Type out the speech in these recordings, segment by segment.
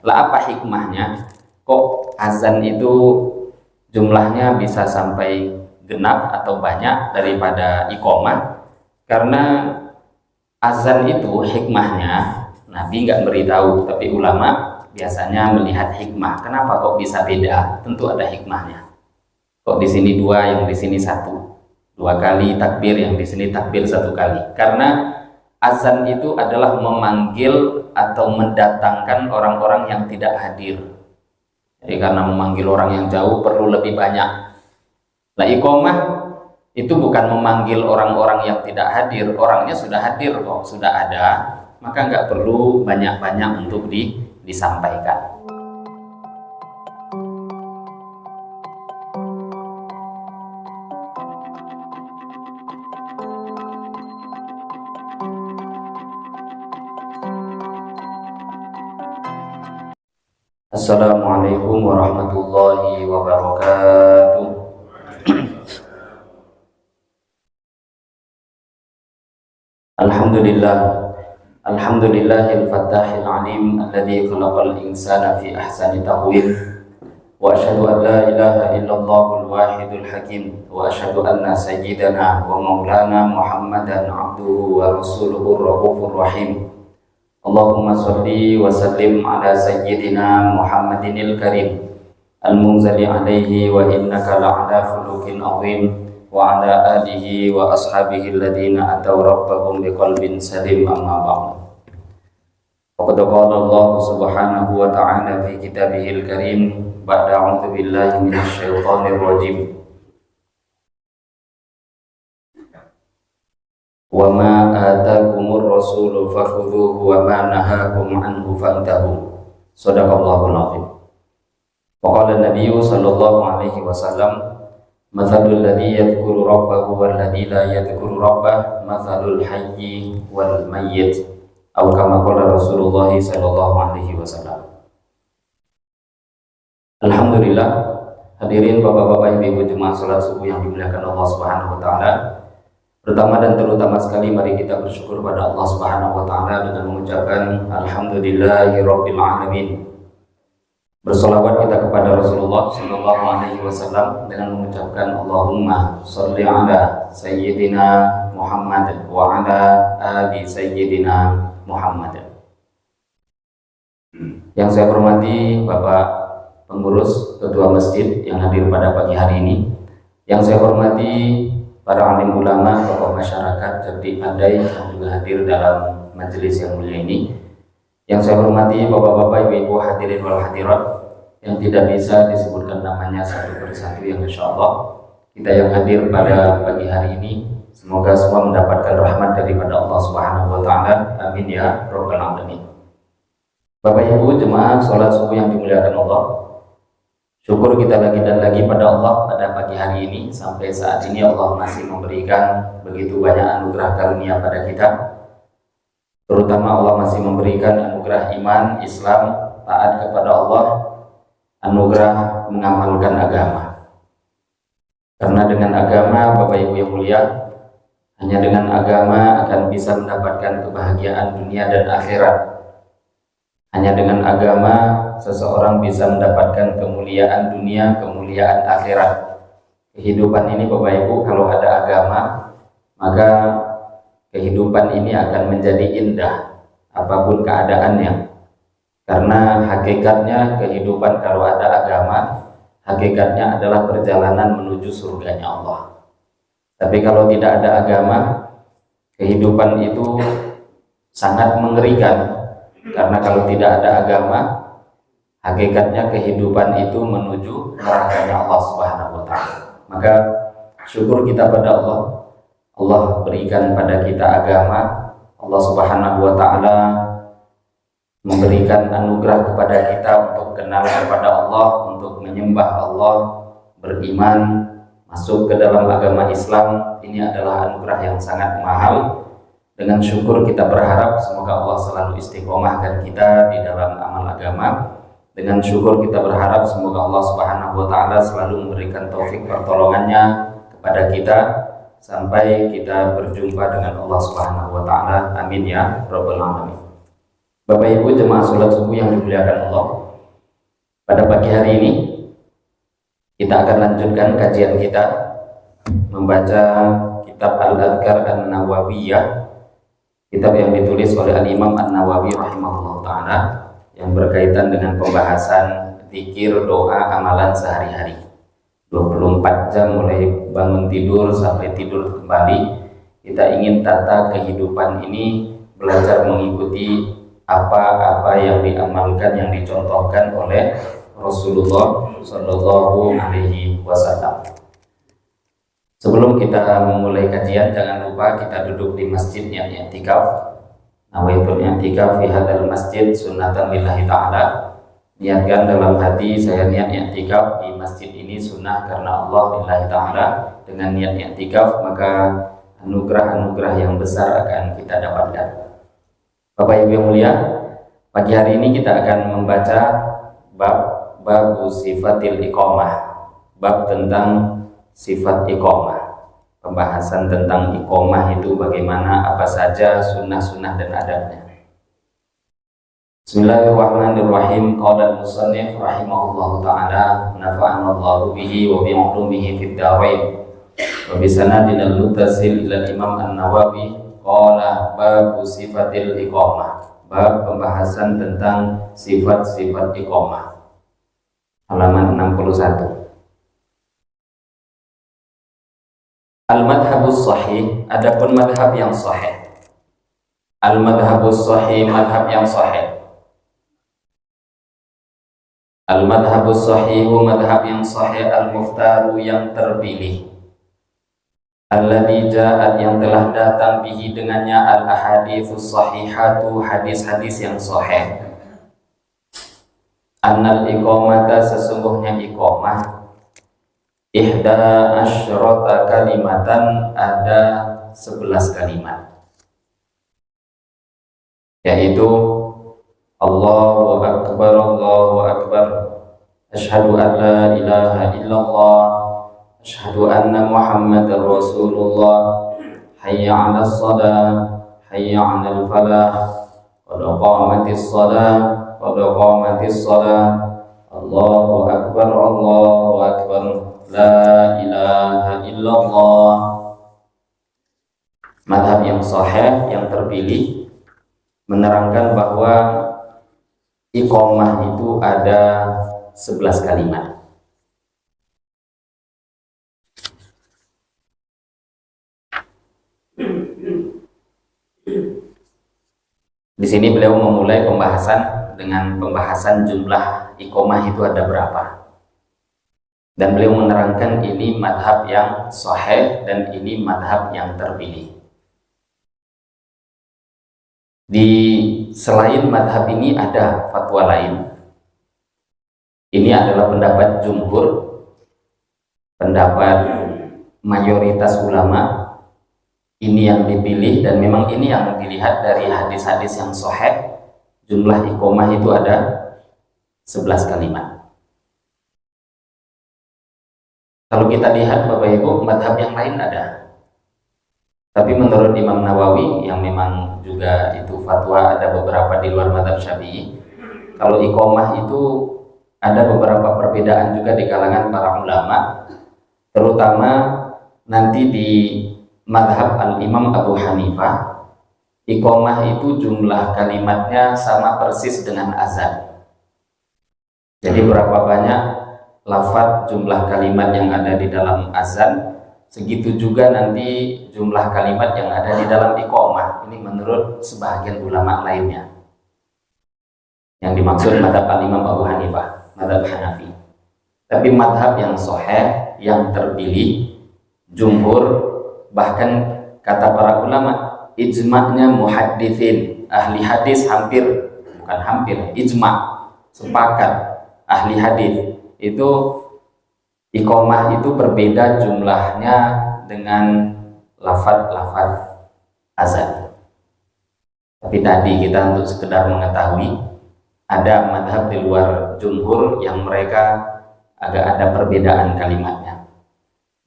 Lah apa hikmahnya? Kok azan itu jumlahnya bisa sampai genap atau banyak daripada iqomah? Karena azan itu hikmahnya Nabi nggak beritahu, tapi ulama biasanya melihat hikmah. Kenapa kok bisa beda? Tentu ada hikmahnya. Kok di sini 2, yang di sini 1? 2 kali takbir, yang di sini takbir 1 kali. Karena azan itu adalah memanggil atau mendatangkan orang-orang yang tidak hadir. Jadi karena memanggil orang yang jauh perlu lebih banyak. Nah, iqomah itu bukan memanggil orang-orang yang tidak hadir, orangnya sudah hadir kok, sudah ada, maka nggak perlu banyak-banyak untuk disampaikan. Assalamualaikum warahmatullahi wabarakatuh. Alhamdulillahil fattahil alim alladzi khalaqal insana fi ahsani taqwim wa asyhadu an la ilaha illallahul wahidul hakim wa asyhadu anna sayyidana wa maulana Muhammadan abduhu wa rasuluhur raufur rahim. Allahumma salli wa sallim ala sayyidina Muhammadinil karim al-munzali alaihi wa innaka la'ala khuluqin azim wa ala alihi wa ashabihi alladhina ataw rabbahum biqalbin salim, amma ba'd. Faqad qala Allah subhanahu wa ta'ala fi kitabihil karim ba'da a'udzu billahi minasy syaithanir rajim. Wa ma atakumur rasulu fakhudhuhu wa ma nahakum anhu fantahu. Shadaqallahul azim. Wa qala an-nabiyyu sallallahu alaihi wasallam, mathalul ladzi yadhkuru rabbahu wal ladzi la yadhkuru rabbah mathalul hayyi wal mayyit, atau kama qala Rasulullah sallallahu alaihi wasallam. Alhamdulillah, hadirin bapak-bapak, ibu-ibu jemaah salat subuh yang dimuliakan Allah Subhanahu wa taala. Pertama dan terutama sekali mari kita bersyukur pada Allah Subhanahu wa taala dengan mengucapkan alhamdulillahirabbil alamin. Bersolawat kita kepada Rasulullah sallallahu alaihi wasallam dengan mengucapkan Allahumma sholli ala sayyidina Muhammad wa ala ali sayyidina Muhammad. Yang saya hormati Bapak pengurus ketua masjid yang hadir pada pagi hari ini, yang saya hormati para alim ulama, tokoh masyarakat, cerdik pandai yang juga hadir dalam majelis yang mulia ini. Yang saya hormati bapak-bapak, ibu-ibu hadirin wal hadirat yang tidak bisa disebutkan namanya satu persatu, yang insya Allah kita yang hadir pada pagi hari ini semoga semua mendapatkan rahmat daripada Allah Subhanahu wa taala. Amin ya rabbal alamin. Bapak Ibu jemaah salat subuh yang dimuliakan Allah, syukur kita lagi dan lagi pada Allah pada pagi hari ini. Sampai saat ini Allah masih memberikan begitu banyak anugerah karunia pada kita. Terutama Allah masih memberikan anugerah iman, Islam, taat kepada Allah, anugerah mengamalkan agama. Karena dengan agama, Bapak Ibu yang mulia, hanya dengan agama akan bisa mendapatkan kebahagiaan dunia dan akhirat. Hanya dengan agama seseorang bisa mendapatkan kemuliaan dunia, kemuliaan akhirat. Kehidupan ini Bapak Ibu kalau ada agama, maka kehidupan ini akan menjadi indah apapun keadaannya. Karena hakikatnya kehidupan kalau ada agama, hakikatnya adalah perjalanan menuju surganya Allah. Tapi kalau tidak ada agama, kehidupan itu sangat mengerikan. Karena kalau tidak ada agama, hakikatnya kehidupan itu menuju nerakanya Allah Subhanahu wa taala. Maka syukur kita pada Allah. Allah berikan pada kita agama. Allah Subhanahu wa taala memberikan anugerah kepada kita untuk kenal kepada Allah, untuk menyembah Allah, beriman, masuk ke dalam agama Islam. Ini adalah anugerah yang sangat mahal. Dengan syukur kita berharap semoga Allah selalu istiqomahkan kita di dalam amal agama. Dengan syukur kita berharap semoga Allah Subhanahu wa taala selalu memberikan taufik pertolongannya kepada kita sampai kita berjumpa dengan Allah Subhanahu wa taala. Amin ya rabbal alamin. Bapak Ibu jemaah sholat subuh yang dimuliakan Allah, pada pagi hari ini kita akan lanjutkan kajian kita membaca kitab Al-Adhkar An-Nawawiyah, kitab yang ditulis oleh Al-Imam An-Nawawi rahimahullah ta'ala, yang berkaitan dengan pembahasan zikir, doa, amalan sehari-hari 24 jam mulai bangun tidur sampai tidur kembali. Kita ingin tata kehidupan ini belajar mengikuti apa-apa yang diamalkan, yang dicontohkan oleh Rasulullah Shallallahu Alaihi Wasallam. Sebelum kita memulai kajian, jangan lupa kita duduk di masjid yang i'tikaf. Nawaitul i'tikaf fi hadzal masjid sunnatan lillahi ta'ala. Niatkan dalam hati, saya niat i'tikaf di masjid ini sunnah karena Allah lillahi ta'ala. Dengan niat i'tikaf maka anugerah-anugerah yang besar akan kita dapatkan. Bapak Ibu yang mulia, pagi hari ini kita akan membaca bab sifatil iqamah, bab tentang sifat iqamah. Pembahasan tentang iqamah itu bagaimana, apa saja sunnah-sunnah dan adabnya. Bismillahirrahmanirrahim. Qala al-musannif rahimahullahu ta'ala, nafa'anallahu bihi wa bi'ulumihi fid dharain. Wa bisanadina al-muttasil ila Imam An-Nawawi. Qala bab sifatil iqamah, bab pembahasan tentang sifat-sifat iqamah. Halaman 61. Al-madhabus sahih, adapun madhab yang sahih. Al-madhabus sahih, madhab yang sahih. Al-madhabus sahihu, madhab yang sahih, al-mukhtaru yang terpilih, alladzi ja'at yang telah datang bihi dengannya al-ahaditsus sahihatu, hadis-hadis yang sahih. Annal iqamata, sesungguhnya iqamah, ihda asyrata kalimatan, ada 11 kalimat, yaitu Allahu Akbar, Allahu Akbar, asyhadu an la ilaha illallah, asyhadu anna Muhammadar Rasulullah, hayya 'alas shalah, hayya 'alal falah, qad qamatis shalah, qad qamatis shalah, Allahu Akbar, Allahu Akbar, la ilaha illallah. Madhab yang sahih, yang terpilih, menerangkan bahwa iqamah itu ada 11 kalimat. Di sini beliau memulai pembahasan dengan pembahasan jumlah iqamah itu ada berapa. Dan beliau menerangkan ini madhab yang sahih dan ini madhab yang terpilih. Di selain madhab ini ada fatwa lain. Ini adalah pendapat jumhur, pendapat mayoritas ulama. Ini yang dipilih dan memang ini yang dilihat dari hadis-hadis yang sahih. Jumlah iqamah itu ada 11 kalimat. Kalau kita lihat Bapak Ibu, madhab yang lain ada. Tapi menurut Imam Nawawi yang memang juga itu fatwa, ada beberapa di luar madhab Syafi'i. Kalau iqamah itu ada beberapa perbedaan juga di kalangan para ulama, terutama nanti di madhab Al-Imam Abu Hanifah, iqamah itu jumlah kalimatnya sama persis dengan azan. Jadi berapa banyak lafaz jumlah kalimat yang ada di dalam azan, segitu juga nanti jumlah kalimat yang ada di dalam iqamah. Ini menurut sebagian ulama lainnya. Yang dimaksud madhab al-Imam Abu Hanifah, madhab Hanafi. Tapi madhab yang sahih, yang terpilih, jumhur, bahkan kata para ulama, ijma'nya muhaddithin, ahli hadis ijma', sepakat ahli hadis itu iqamah itu berbeda jumlahnya dengan lafaz-lafaz azan. Tapi tadi kita untuk sekedar mengetahui, ada madhab di luar jumhur yang mereka agak ada perbedaan kalimatnya.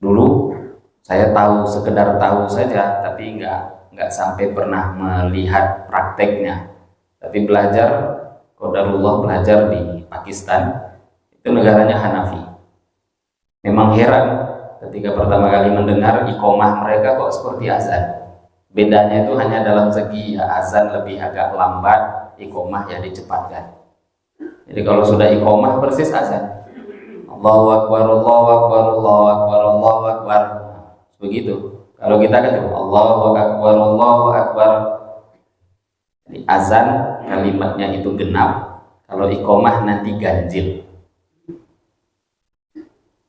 Dulu saya tahu, sekedar tahu saja, tapi nggak sampai pernah melihat prakteknya. tapi belajar qadarullah, belajar di Pakistan, itu negaranya Hanafi. Memang heran ketika pertama kali mendengar iqomah mereka kok seperti azan. Bedanya itu hanya dalam segi ya, azan lebih agak lambat, iqomah ya dicepatkan. Jadi kalau sudah iqomah persis azan, Allahu Akbar, Allahu Akbar, Allahu Akbar, Allahu Akbar, begitu. Kalau kita kan Allahu Akbar, Allahu Akbar. Jadi azan kalimatnya itu genap, kalau iqomah nanti ganjil.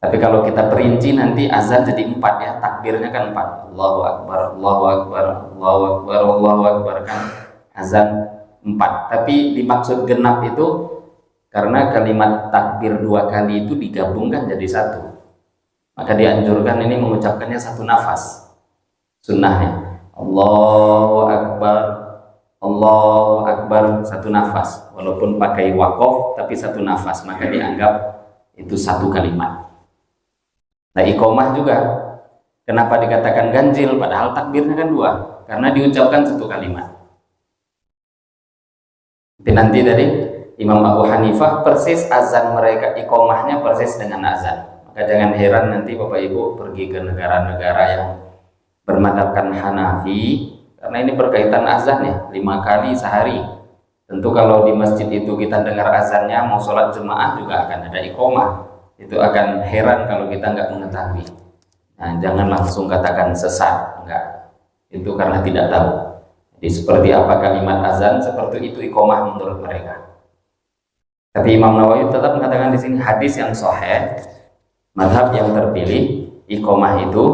Tapi kalau kita perinci nanti azan jadi 4 ya, takbirnya kan 4. Allahu Akbar, Allahu Akbar, Allahu Akbar, Allahu Akbar, kan azan 4. Tapi dimaksud genap itu karena kalimat takbir 2 kali itu digabungkan jadi 1. Maka dianjurkan ini mengucapkannya 1 nafas. Sunnahnya Allahu Akbar, Allahu Akbar 1 nafas. Walaupun pakai wakof tapi 1 nafas, maka dianggap itu 1 kalimat. Nah, iqomah juga kenapa dikatakan ganjil padahal takbirnya kan 2? Karena diucapkan 1 kalimat. Tapi nanti dari Imam Abu Hanifah persis azan mereka, iqomahnya persis dengan azan. Maka jangan heran nanti Bapak Ibu pergi ke negara-negara yang bermadhabkan Hanafi, karena ini berkaitan azan ya, 5 kali sehari. Tentu kalau di masjid itu kita dengar azannya, mau sholat jemaah juga akan ada iqomah. Itu akan heran kalau kita nggak mengetahui. Nah, jangan langsung katakan sesat, enggak. Itu karena tidak tahu. Jadi seperti apa kalimat azan, seperti itu iqomah menurut mereka. Tapi Imam Nawawi tetap mengatakan di sini hadis yang sahih, mazhab yang terpilih, iqomah itu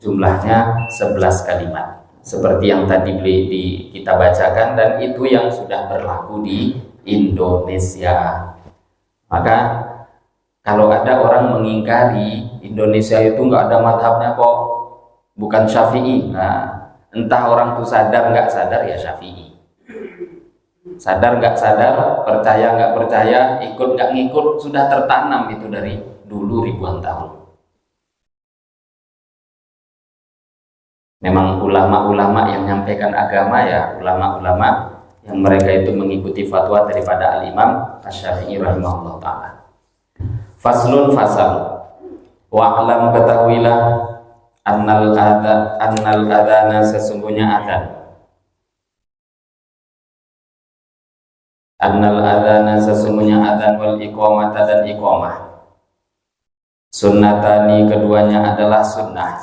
jumlahnya 11 kalimat. Seperti yang tadi kita bacakan, dan itu yang sudah berlaku di Indonesia. Maka kalau ada orang mengingkari Indonesia itu nggak ada madhabnya kok, bukan Syafi'i, nah, entah orang itu sadar nggak sadar ya Syafi'i. Sadar nggak sadar, percaya nggak percaya, ikut nggak ngikut, sudah tertanam itu dari dulu ribuan tahun. Memang ulama-ulama yang menyampaikan agama ya ulama-ulama yang mereka itu mengikuti fatwa daripada Al-Imam Asy-Syafi'i rahimahullah ta'ala. Faslun fasal, wa'lam ketahuilah annal adana sesungguhnya adzan, annal adana sesungguhnya adzan wal iqamata dan iqamah, sunnatani keduanya adalah sunnah,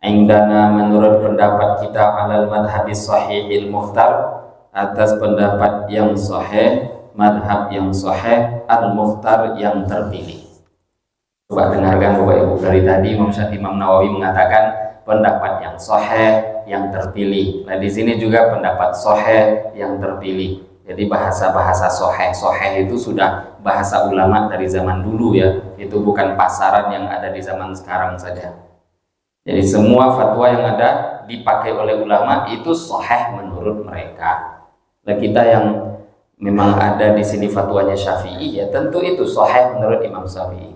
indana menurut pendapat kita, alal madhabis sahihil mukhtar atas pendapat yang sahih, madhab yang sahih, al-mukhtar yang terpilih. Coba dengarkan Bapak Ibu, dari tadi Imam Nawawi mengatakan pendapat yang sahih yang terpilih. Nah, di sini juga pendapat sahih yang terpilih. Jadi bahasa-bahasa sahih itu sudah bahasa ulama dari zaman dulu ya. Itu bukan pasaran yang ada di zaman sekarang saja. Jadi semua fatwa yang ada dipakai oleh ulama itu sahih menurut mereka. Nah, kita yang memang ada di sini fatwanya Syafi'i ya tentu itu sahih menurut Imam Syafi'i.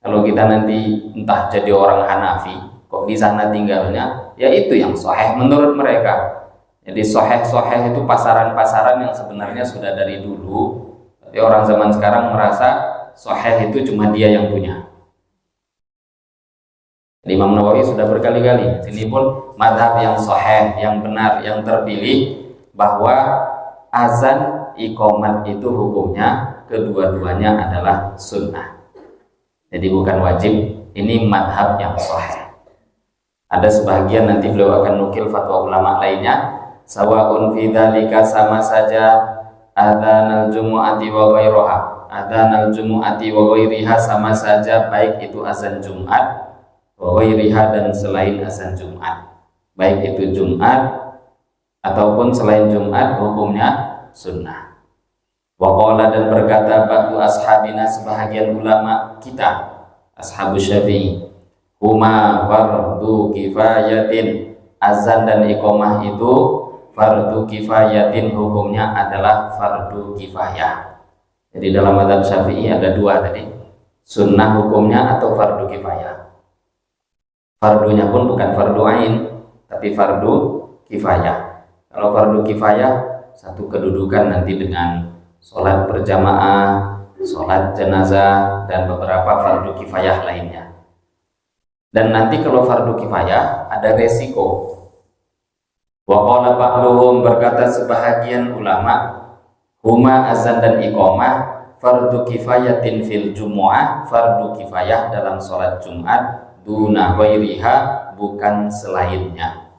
Kalau kita nanti entah jadi orang Hanafi, kok di sana tinggalnya, ya itu yang sahih menurut mereka. Jadi sahih itu pasaran-pasaran yang sebenarnya sudah dari dulu. Tapi orang zaman sekarang merasa sahih itu cuma dia yang punya. Imam Nawawi sudah berkali-kali. Sini pun madhab yang sahih, yang benar, yang terpilih bahwa azan iqamat itu hukumnya kedua-duanya adalah sunnah. Jadi bukan wajib, ini madhab yang sahih. Ada sebagian nanti beliau akan nukil fatwa ulama lainnya, sawaun fi dzalika sama saja adzanal jumu'ati wa ghairiha. Adzanal jumu'ati wa ghairiha sama saja baik itu azan Jumat wa ghairiha dan selain azan Jumat. Baik itu Jumat ataupun selain Jumat hukumnya sunnah. Waqala dan berkata ba'du ashabina sebahagian ulama kita ashabus Syafi'i, huma fardu kifayatin, azan dan iqamah itu fardu kifayatin, hukumnya adalah fardu kifayah. Jadi dalam mazhab Syafi'i ada dua tadi, sunnah hukumnya atau fardu kifayah. Fardunya pun bukan fardu ain tapi fardu kifayah. Kalau fardu kifayah satu kedudukan nanti dengan sholat berjamaah, sholat jenazah, dan beberapa fardu kifayah lainnya. Dan nanti kalau fardu kifayah ada resiko. Wa qala ba'duhum, berkata sebahagian ulama, huma azan dan iqamah fardu kifayatin fil jumu'ah, fardu kifayah dalam sholat Jumat, duna ghairiha, bukan selainnya.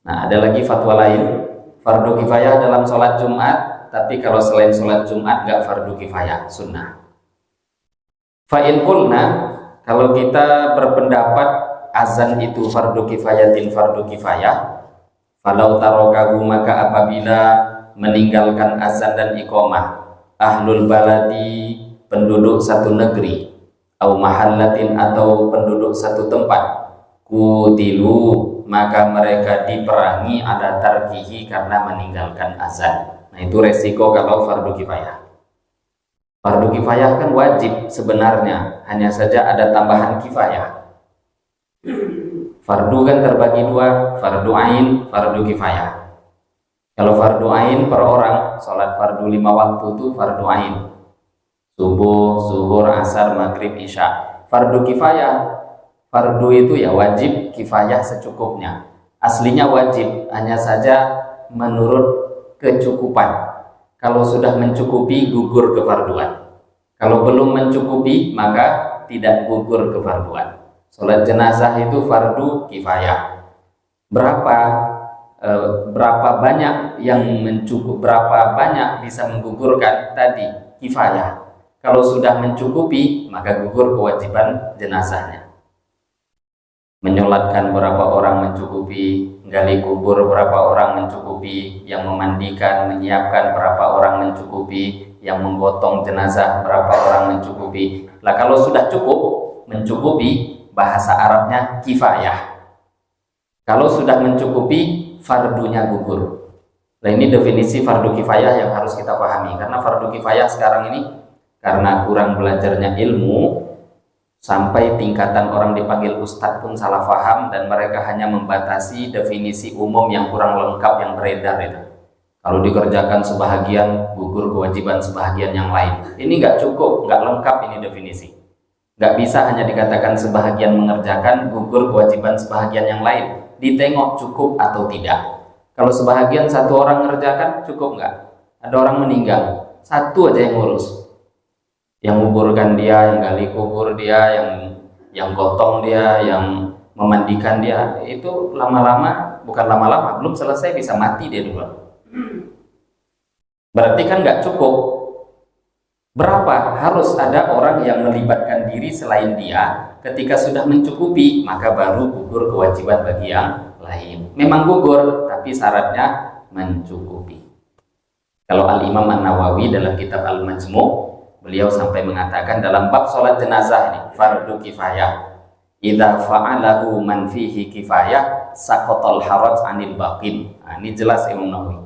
Nah, ada lagi fatwa lain, fardu kifayah dalam sholat Jumat, tapi kalau selain sholat Jumat gak fardu kifayah, sunnah. Fa'in qulna, kalau kita berpendapat azan itu fardu kifayatin fardu kifayah, falau tarokahu, maka apabila meninggalkan azan dan iqamah ahlul baladi, penduduk satu negeri, au mahallatin, atau penduduk satu tempat, kutilu, maka mereka diperangi ala tarkihi, karena meninggalkan azan. Nah, itu resiko kalau fardu kifayah. Fardu kifayah kan wajib sebenarnya, hanya saja ada tambahan kifayah. Fardu kan terbagi dua, fardu ain, fardu kifayah. Kalau fardu ain per orang, sholat fardu 5 waktu itu fardu ain, subuh, zuhur, asar, maghrib, isya. Fardu kifayah, fardu itu ya wajib, kifayah secukupnya. Aslinya wajib, hanya saja menurut kecukupan. Kalau sudah mencukupi, gugur kefarduan. Kalau belum mencukupi, maka tidak gugur kefarduan. Sholat jenazah itu fardu kifayah. Berapa banyak yang berapa banyak bisa menggugurkan tadi kifayah. Kalau sudah mencukupi, maka gugur kewajiban jenazahnya. Menyolatkan berapa orang mencukupi, gali kubur berapa orang mencukupi, yang memandikan, menyiapkan berapa orang mencukupi, yang menggotong jenazah berapa orang mencukupi. Lah kalau sudah cukup, mencukupi, bahasa Arabnya kifayah. Kalau sudah mencukupi, fardunya gugur. Nah, ini definisi fardu kifayah yang harus kita pahami, karena fardu kifayah sekarang ini karena kurang belajarnya ilmu, sampai tingkatan orang dipanggil ustadz pun salah paham, dan mereka hanya membatasi definisi umum yang kurang lengkap yang beredar itu. Kalau dikerjakan sebahagian, gugur kewajiban sebahagian yang lain. Ini nggak cukup, nggak lengkap ini definisi. Nggak bisa hanya dikatakan sebahagian mengerjakan, gugur kewajiban sebahagian yang lain. Ditengok cukup atau tidak. Kalau sebahagian satu orang mengerjakan, cukup nggak? Ada orang meninggal, satu aja yang ngurus, yang menguburkan dia, yang gali kubur dia, yang gotong dia, yang memandikan dia. Itu lama-lama, bukan lama-lama, belum selesai bisa mati dia dulu. Berarti kan nggak cukup. Berapa? Harus ada orang yang melibatkan diri selain dia. Ketika sudah mencukupi, maka baru gugur kewajiban bagi yang lain. Memang gugur, tapi syaratnya mencukupi. Kalau Al-Imam An-Nawawi dalam kitab Al-Majmu', beliau sampai mengatakan dalam bab sholat jenazah ini, fardu kifayah, idza fa'alahu man fihi kifayah saqatal haraj 'anil baqin. Nah, ini jelas Imam Nawawi.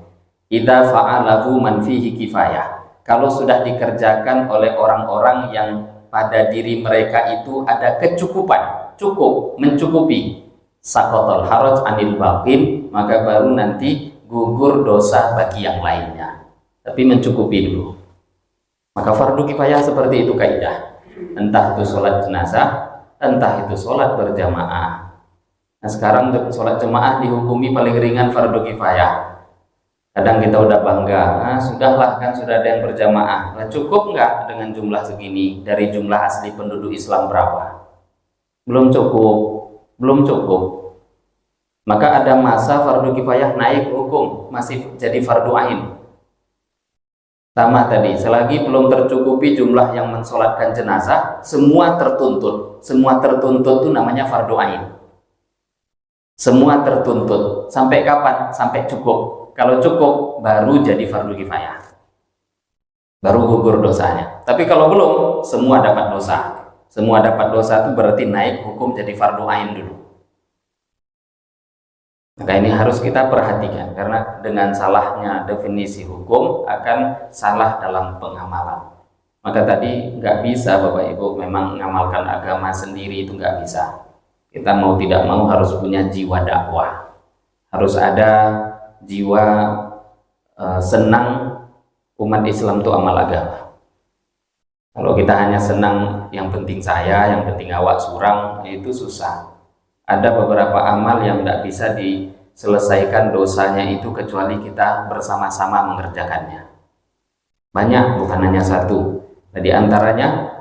Idza fa'alahu man fihi kifayah, kalau sudah dikerjakan oleh orang-orang yang pada diri mereka itu ada kecukupan, cukup, mencukupi, saqatal haraj 'anil baqin, maka baru nanti gugur dosa bagi yang lainnya. Tapi mencukupi dulu. Maka fardu kifayah seperti itu kaidah. Entah itu sholat jenazah, entah itu sholat berjamaah. Nah, sekarang sholat jamaah dihukumi paling ringan fardu kifayah. Kadang kita udah bangga, sudahlah kan sudah ada yang berjamaah. Nah, cukup nggak dengan jumlah segini dari jumlah asli penduduk Islam berapa? Belum cukup, belum cukup. Maka ada masa fardu kifayah naik hukum, masih jadi fardu ain. Sama tadi, selagi belum tercukupi jumlah yang mensolatkan jenazah, semua tertuntut. Semua tertuntut itu namanya fardu ain. Semua tertuntut. Sampai kapan? Sampai cukup. Kalau cukup, baru jadi fardu kifayah. Baru gugur dosanya. Tapi kalau belum, semua dapat dosa. Semua dapat dosa itu berarti naik hukum jadi fardu ain dulu. Maka ini harus kita perhatikan, karena dengan salahnya definisi hukum akan salah dalam pengamalan. Maka tadi nggak bisa Bapak Ibu memang mengamalkan agama sendiri, itu nggak bisa. Kita mau tidak mau harus punya jiwa dakwah, harus ada jiwa senang umat Islam itu amal agama. Kalau kita hanya senang yang penting saya, yang penting awak surang, itu susah. Ada beberapa amal yang tidak bisa diselesaikan dosanya itu kecuali kita bersama-sama mengerjakannya. Banyak, bukan hanya satu. Di antaranya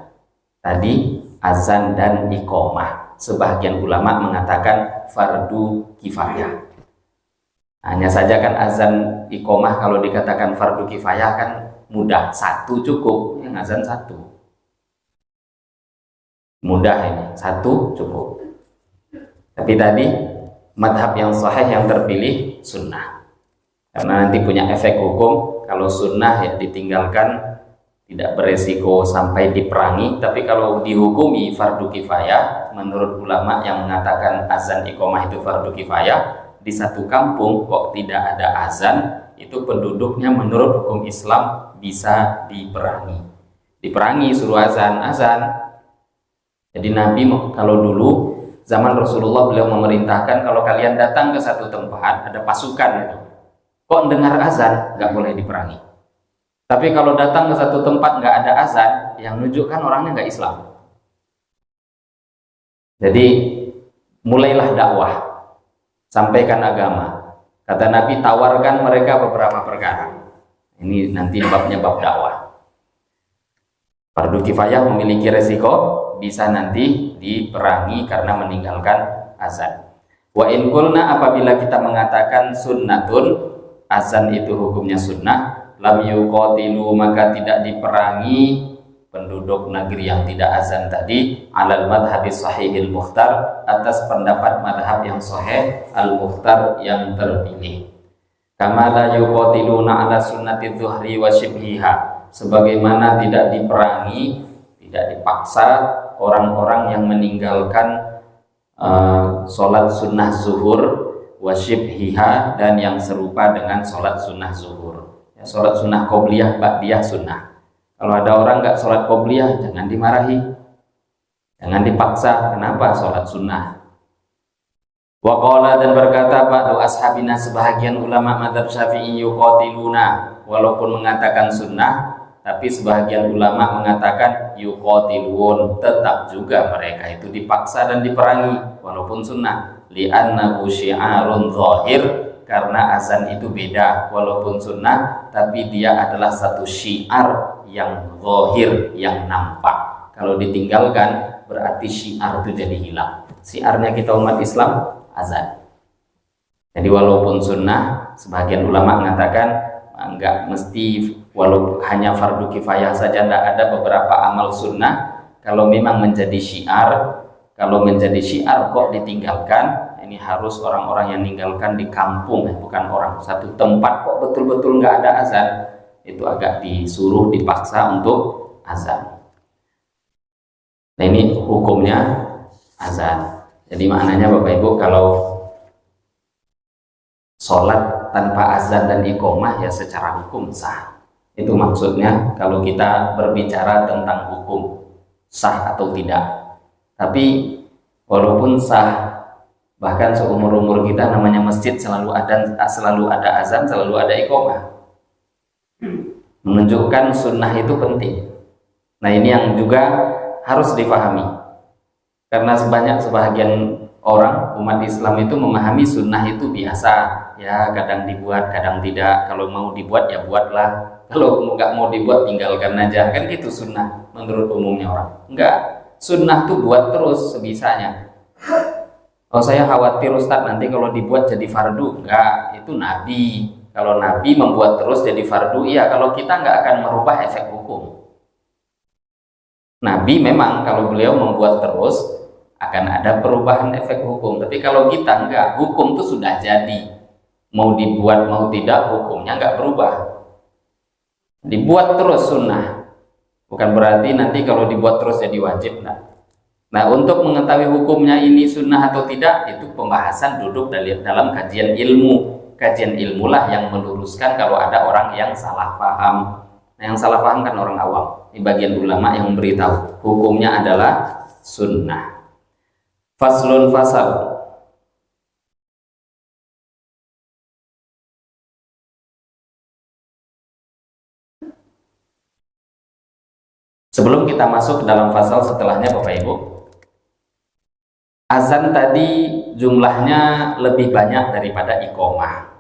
tadi azan dan iqomah. Sebagian ulama mengatakan fardu kifayah. Hanya saja kan azan iqomah kalau dikatakan fardu kifayah kan mudah, satu cukup, yang azan satu. Mudah ini, satu cukup. Tapi tadi madhab yang sahih yang terpilih sunnah. Karena nanti punya efek hukum, kalau sunnah ya ditinggalkan tidak beresiko sampai diperangi, tapi kalau dihukumi fardu kifayah, menurut ulama yang mengatakan azan iqomah itu fardu kifayah, di satu kampung kok tidak ada azan, itu penduduknya menurut hukum Islam bisa diperangi. Diperangi suruh azan. Jadi Nabi kalau dulu zaman Rasulullah beliau memerintahkan kalau kalian datang ke satu tempat ada pasukan itu, kok dengar azan nggak boleh diperangi. Tapi kalau datang ke satu tempat nggak ada azan, yang menunjukkan orangnya nggak Islam. Jadi mulailah dakwah, sampaikan agama. Kata Nabi, tawarkan mereka beberapa perkara. Ini nanti babnya bab dakwah. Fardu kifayah memiliki resiko, bisa nanti diperangi karena meninggalkan azan. Wa in qulna, apabila kita mengatakan sunnatun, azan itu hukumnya sunnah, lam yuqatilu, maka tidak diperangi penduduk negeri yang tidak azan tadi, alal madhabis sahihil mukhtar, atas pendapat madhab yang sahih al mukhtar yang terpilih. Kama la yuqatiluna ala sunnati dhuhri wa shibhiha, sebagaimana tidak diperangi, tidak dipaksa orang-orang yang meninggalkan sholat sunnah zuhur wasyibhiha, dan yang serupa dengan sholat sunnah zuhur. Ya, sholat sunnah qobliyah, ba'diyah sunnah. Kalau ada orang nggak sholat qobliyah, jangan dimarahi, jangan dipaksa. Kenapa? Sholat sunnah. Wa qala, dan berkata ba'du ashabina, sebahagian ulama madzhab Syafi'i, yuqatiluna, walaupun mengatakan sunnah, tapi sebahagian ulama mengatakan yuqatilun, tetap juga mereka itu dipaksa dan diperangi walaupun sunnah. Li'annahu syi'arun zahir, karena azan itu beda, walaupun sunnah tapi dia adalah satu syiar yang zahir, yang nampak. Kalau ditinggalkan berarti syiar itu jadi hilang. Syiarnya kita umat Islam azan. Jadi walaupun sunnah, sebagian ulama mengatakan enggak mesti, walaupun hanya fardu kifayah saja, tidak ada beberapa amal sunnah. Kalau memang menjadi syiar, kalau menjadi syiar kok ditinggalkan, ini harus orang-orang yang meninggalkan di kampung, bukan orang satu tempat kok betul-betul nggak ada azan, itu agak disuruh, dipaksa untuk azan. Nah ini hukumnya azan. Jadi maknanya Bapak Ibu, kalau sholat tanpa azan dan iqomah ya secara hukum sah. Itu maksudnya kalau kita berbicara tentang hukum sah atau tidak. Tapi walaupun sah, bahkan seumur-umur kita namanya masjid selalu ada azan, selalu ada iqomah, menunjukkan sunnah itu penting. Nah ini yang juga harus dipahami, karena sebagian orang umat Islam itu memahami sunnah itu biasa, ya kadang dibuat kadang tidak, kalau mau dibuat ya buatlah, kalau nggak mau dibuat tinggalkan aja, kan gitu sunnah menurut umumnya orang. Enggak, sunnah tuh buat terus sebisanya. Oh saya khawatir Ustadz nanti kalau dibuat jadi fardu. Enggak, itu Nabi. Kalau Nabi membuat terus jadi fardu, iya. Kalau kita nggak akan merubah efek hukum. Nabi memang kalau beliau membuat terus akan ada perubahan efek hukum. Tapi kalau kita enggak, hukum itu sudah jadi. Mau dibuat mau tidak, hukumnya enggak berubah. Dibuat terus sunnah. Bukan berarti nanti kalau dibuat terus jadi wajib. Nah untuk mengetahui hukumnya ini sunnah atau tidak, itu pembahasan duduk dalam kajian ilmu. Kajian ilmulah yang meluruskan kalau ada orang yang salah paham. Nah yang salah paham kan orang awam. Ini bagian ulama yang memberitahu hukumnya adalah sunnah. Faslun fasal. sebelum kita masuk ke dalam fasal setelahnya Bapak Ibu, azan tadi jumlahnya lebih banyak daripada iqomah.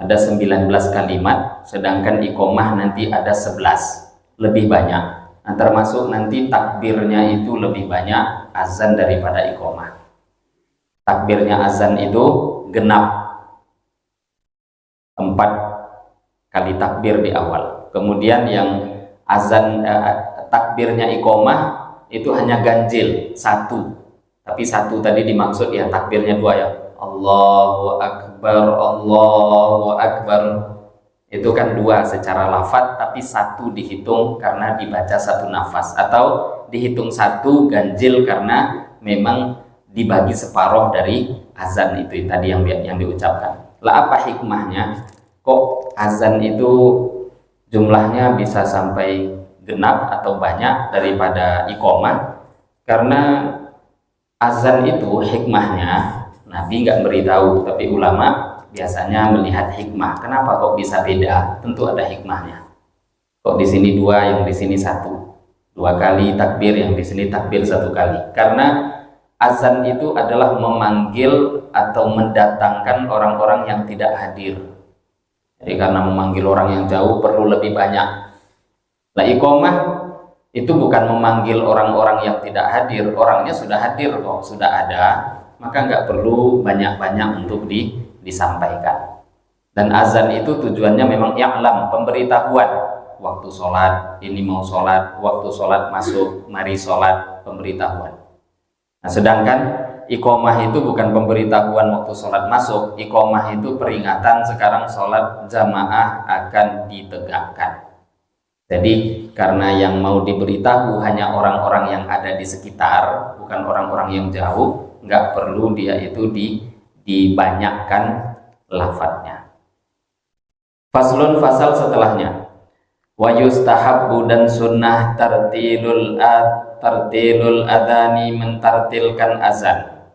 Ada 19 kalimat, sedangkan iqomah nanti ada 11, lebih banyak. Nah, termasuk nanti takbirnya itu lebih banyak azan daripada iqomah. Takbirnya azan itu genap, 4 kali takbir di awal. Kemudian yang azan takbirnya iqomah itu hanya ganjil 1. Tapi 1 tadi dimaksud ya takbirnya 2 ya. Allahu Akbar, Allahu Akbar. Itu kan 2 secara lafaz, tapi 1 dihitung karena dibaca 1 nafas, atau dihitung 1 ganjil karena memang dibagi separuh dari azan itu tadi yang diucapkan. Lah apa hikmahnya? Kok azan itu jumlahnya bisa sampai genap atau banyak daripada iqomah? Karena azan itu hikmahnya Nabi nggak beritahu, tapi ulama biasanya melihat hikmah. Kenapa kok bisa beda? Tentu ada hikmahnya. Kok di sini 2, yang di sini 1? 2 kali takbir, yang di sini takbir 1 kali. Karena azan itu adalah memanggil atau mendatangkan orang-orang yang tidak hadir. Jadi karena memanggil orang yang jauh perlu lebih banyak. Nah, iqomah itu bukan memanggil orang-orang yang tidak hadir, orangnya sudah hadir kok, sudah ada, maka nggak perlu banyak-banyak untuk disampaikan. Dan azan itu tujuannya memang i'lam, pemberitahuan. Waktu sholat, ini mau sholat, waktu sholat masuk, mari sholat, pemberitahuan. Nah, sedangkan iqomah itu bukan pemberitahuan waktu sholat masuk, iqomah itu peringatan sekarang sholat jamaah akan ditegakkan. Jadi karena yang mau diberitahu hanya orang-orang yang ada di sekitar, bukan orang-orang yang jauh, nggak perlu dia itu dibanyakkan lafadznya. Faslun, fasal setelahnya. Wa yustahabbu, dan sunnah tartilul adani, mentartilkan azan.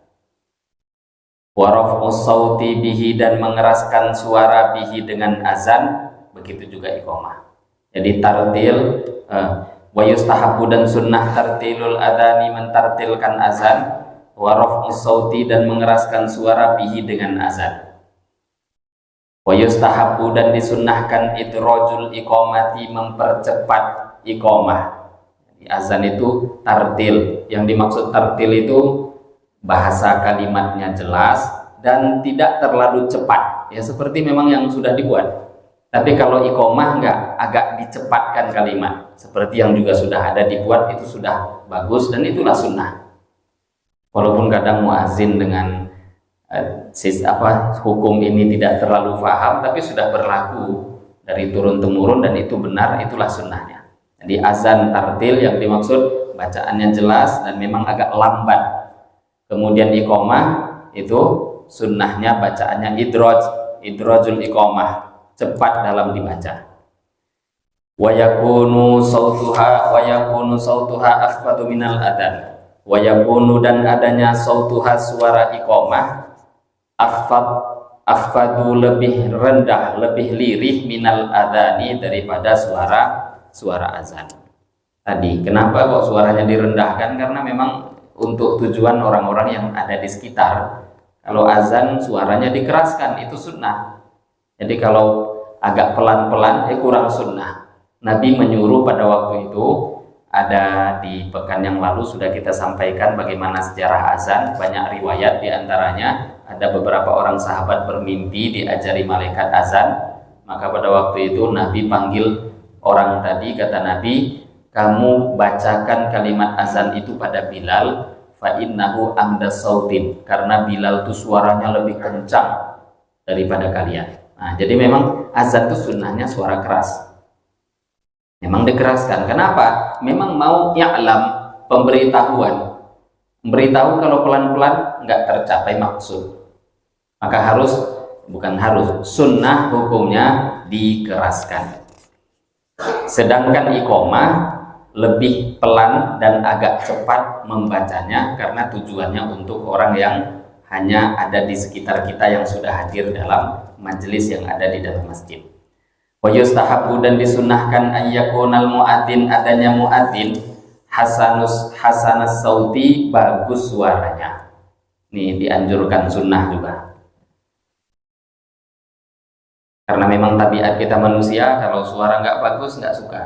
Wa raf'us sauti bihi, dan mengeraskan suara bihi dengan azan, begitu juga iqomah. Jadi tartil, wa yustahabbu, dan sunnah tartilul adani, mentartilkan azan, wa raf'us sauti, dan mengeraskan suara bihi dengan azan. Wa yustahabbu, dan disunnahkan idrajul iqomati, mempercepat iqomah. Azan itu tartil. Yang dimaksud tartil itu bahasa kalimatnya jelas dan tidak terlalu cepat. Ya seperti memang yang sudah dibuat. Tapi kalau iqomah enggak, agak dicepatkan kalimat. Seperti yang juga sudah ada dibuat, itu sudah bagus dan itulah sunnah. Walaupun kadang muazin dengan hukum ini tidak terlalu paham, tapi sudah berlaku dari turun-temurun dan itu benar, itulah sunnahnya. Jadi azan tartil yang dimaksud bacaannya jelas dan memang agak lambat. Kemudian iqomah itu sunnahnya bacaannya idrajul iqomah, cepat dalam dibaca. Wa yakunu sautuha akhfadu minal adan. Wa yakunu, dan adanya sautuha, suara iqomah, akhfadu, lebih rendah, lebih lirih, minal adani, daripada suara azan tadi. Kenapa kok suaranya direndahkan? Karena memang untuk tujuan orang-orang yang ada di sekitar. Kalau azan suaranya dikeraskan, itu sunnah. Jadi kalau agak pelan-pelan kurang sunnah. Nabi menyuruh pada waktu itu, ada di pekan yang lalu sudah kita sampaikan bagaimana sejarah azan. Banyak riwayat, diantaranya ada beberapa orang sahabat bermimpi diajari malaikat azan. Maka pada waktu itu Nabi panggil orang tadi, kata Nabi, kamu bacakan kalimat azan itu pada Bilal, fa innahu amdas sautin, karena Bilal itu suaranya lebih kencang daripada kalian. Nah, jadi memang azan itu sunnahnya suara keras. Memang dikeraskan. Kenapa? Memang mau i'lam, pemberitahuan. Memberitahu kalau pelan-pelan nggak tercapai maksud. Maka sunnah hukumnya dikeraskan. Sedangkan iqomah lebih pelan dan agak cepat membacanya karena tujuannya untuk orang yang hanya ada di sekitar kita yang sudah hadir dalam majelis yang ada di dalam masjid. Wa yustahabbu, dan disunnahkan ayyakunal muadzin, adanya muadzin, hasanas sauti, bagus suaranya. Ini dianjurkan sunnah juga. Karena memang tabiat kita manusia, kalau suara nggak bagus nggak suka.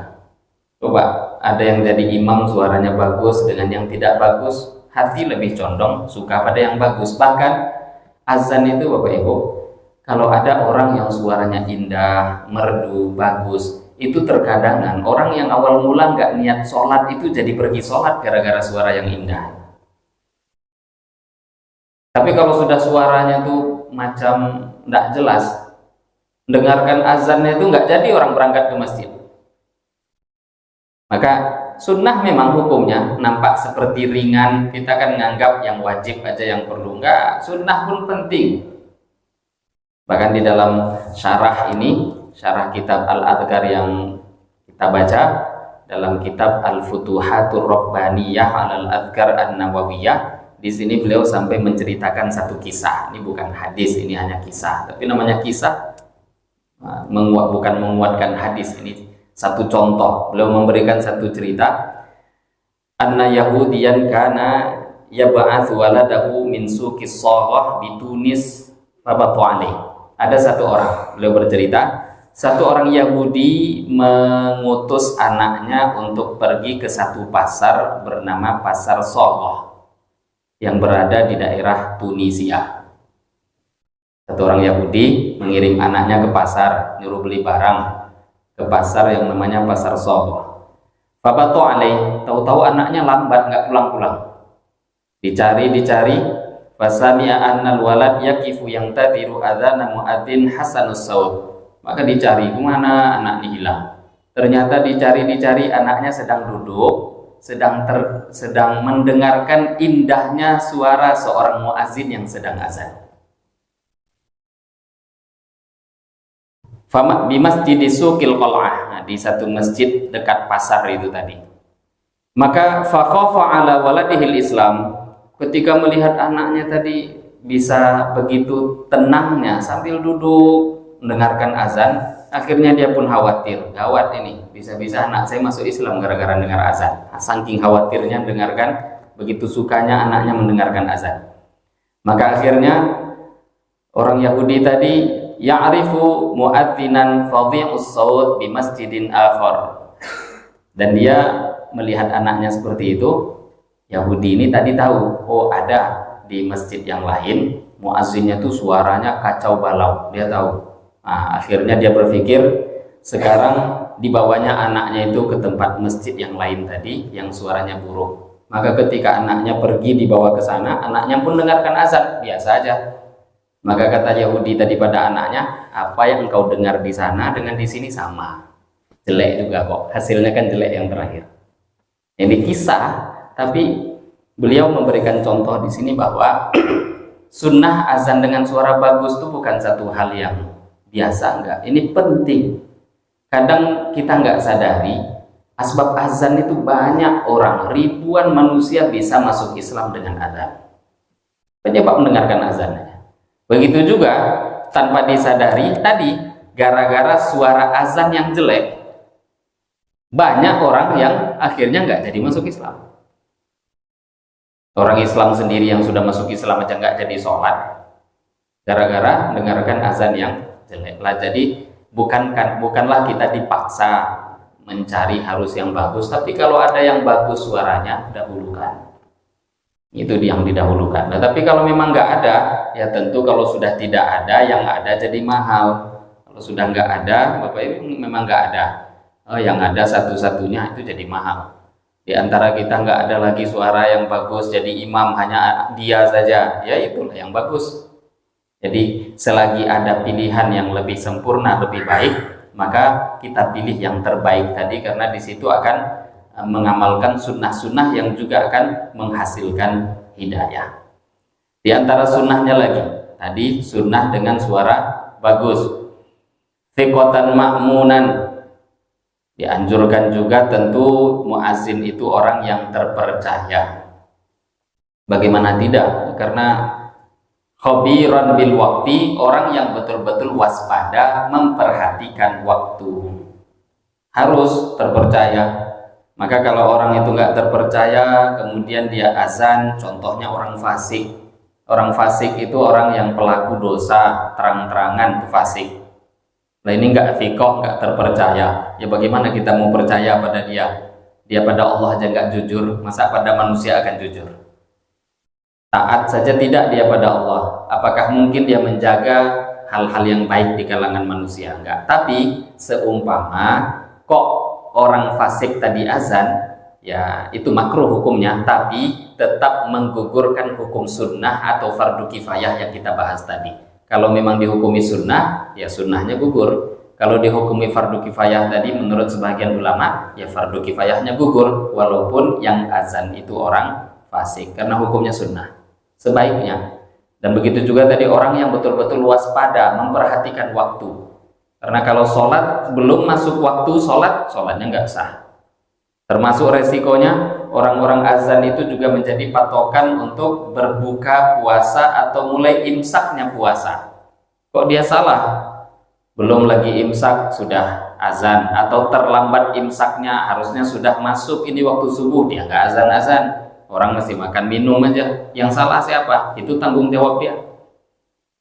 Coba ada yang jadi imam suaranya bagus dengan yang tidak bagus, hati lebih condong suka pada yang bagus. Bahkan azan itu Bapak Ibu, kalau ada orang yang suaranya indah, merdu, bagus, itu terkadangan orang yang awal mula nggak niat sholat itu jadi pergi sholat gara-gara suara yang indah. Tapi kalau sudah suaranya tuh macam nggak jelas, dengarkan azannya itu nggak jadi orang berangkat ke masjid. Maka sunnah memang hukumnya nampak seperti ringan, kita kan nganggap yang wajib aja yang perlu. Enggak, sunnah pun penting. Bahkan di dalam syarah ini, syarah kitab Al-Adhkar yang kita baca, dalam kitab Al-Futuhatur Rabbaniyah Al-Adhkar An-Nawawiyah, di sini beliau sampai menceritakan satu kisah. Ini bukan hadis, ini hanya kisah. Tapi namanya kisah, bukan menguatkan hadis, ini satu contoh. Beliau memberikan satu cerita, anna yahudiyan kana yab'atsu waladahu min suqis Saghah bi Tunis fabatu alaih. Ada satu orang, beliau bercerita, satu orang Yahudi mengutus anaknya untuk pergi ke satu pasar bernama Pasar Saghah yang berada di daerah Tunisia. Satu orang Yahudi mengirim anaknya ke pasar, nyuruh beli barang ke pasar yang namanya Pasar Saghah. Fabatu alaih, tahu-tahu anaknya lambat, nggak pulang-pulang. Dicari, fasami'a annal walad yakifu yang tadiru adzana muadzin hasanus saut. Maka dicari, kemana anak ini hilang. Ternyata dicari, anaknya sedang duduk, sedang mendengarkan indahnya suara seorang muadzin yang sedang azan. Fama di masjid di Suqil Qal'ah, di satu masjid dekat pasar itu tadi. Maka fakhafa ala waladihil Islam, ketika melihat anaknya tadi bisa begitu tenangnya sambil duduk mendengarkan azan, akhirnya dia pun khawatir, gawat ini, bisa-bisa anak saya masuk Islam gara-gara dengar azan. Saking khawatirnya dengarkan, begitu sukanya anaknya mendengarkan azan. Maka akhirnya orang Yahudi tadi ya'rifu mu'adzinan fadhi'us saut bi masjidin akhar. Dan dia melihat anaknya seperti itu, Yahudi ini tadi tahu, oh ada di masjid yang lain muazzinnya tuh suaranya kacau balau, dia tahu. Nah, akhirnya dia berpikir sekarang dibawanya anaknya itu ke tempat masjid yang lain tadi yang suaranya buruk. Maka ketika anaknya pergi dibawa ke sana, anaknya pun dengarkan azan biasa aja. Maka kata Yahudi tadi pada anaknya, apa yang engkau dengar di sana dengan di sini sama, jelek juga kok, hasilnya kan jelek yang terakhir. Ini kisah, tapi beliau memberikan contoh di sini bahwa sunnah azan dengan suara bagus itu bukan satu hal yang biasa, enggak. Ini penting. Kadang kita nggak sadari, asbab azan itu banyak orang, ribuan manusia bisa masuk Islam dengan azan. Penyebab mendengarkan azannya. Begitu juga tanpa disadari tadi, gara-gara suara azan yang jelek, banyak orang yang akhirnya nggak jadi masuk Islam. Orang Islam sendiri yang sudah masuk Islam aja nggak jadi sholat, gara-gara dengarkan azan yang jelek lah. Jadi bukanlah kita dipaksa mencari harus yang bagus, tapi kalau ada yang bagus suaranya dahulukan. Itu yang didahulukan. Nah, tapi kalau memang nggak ada, ya tentu kalau sudah tidak ada, yang ada jadi mahal. Kalau sudah nggak ada, Bapak Ibu memang nggak ada, yang ada satu-satunya itu jadi mahal. Di antara kita nggak ada lagi suara yang bagus, jadi imam hanya dia saja, ya itulah yang bagus. Jadi selagi ada pilihan yang lebih sempurna, lebih baik, maka kita pilih yang terbaik tadi, karena di situ akan mengamalkan sunnah-sunnah yang juga akan menghasilkan hidayah. Di antara sunnahnya lagi, tadi sunnah dengan suara bagus. Thiqatan ma'munan, dianjurkan juga tentu muazzin itu orang yang terpercaya. Bagaimana tidak? Karena khabiran bil waqti, orang yang betul-betul waspada memperhatikan waktu. Harus terpercaya. Maka kalau orang itu nggak terpercaya, kemudian dia azan, contohnya orang fasik. Orang fasik itu orang yang pelaku dosa, terang-terangan itu fasik. Nah ini nggak fikoh, nggak terpercaya. Ya bagaimana kita mau percaya pada dia? Dia pada Allah aja nggak jujur, masa pada manusia akan jujur? Taat saja tidak dia pada Allah. Apakah mungkin dia menjaga hal-hal yang baik di kalangan manusia? Enggak. Tapi seumpama kok orang fasik tadi azan, ya itu makruh hukumnya, tapi tetap menggugurkan hukum sunnah atau fardu kifayah yang kita bahas tadi. Kalau memang dihukumi sunnah, ya sunnahnya gugur. Kalau dihukumi fardu kifayah tadi, menurut sebagian ulama, ya fardu kifayahnya gugur, walaupun yang azan itu orang fasik, karena hukumnya sunnah. Sebaiknya. Dan begitu juga tadi orang yang betul-betul waspada, memperhatikan waktu. Karena kalau sholat belum masuk waktu sholat, sholatnya nggak sah. Termasuk resikonya orang-orang azan itu juga menjadi patokan untuk berbuka puasa atau mulai imsaknya puasa. Kok dia salah? Belum lagi imsak sudah azan, atau terlambat imsaknya, harusnya sudah masuk ini waktu subuh, dia nggak azan-azan. Orang masih makan minum aja. Yang salah siapa? Itu tanggung jawab dia.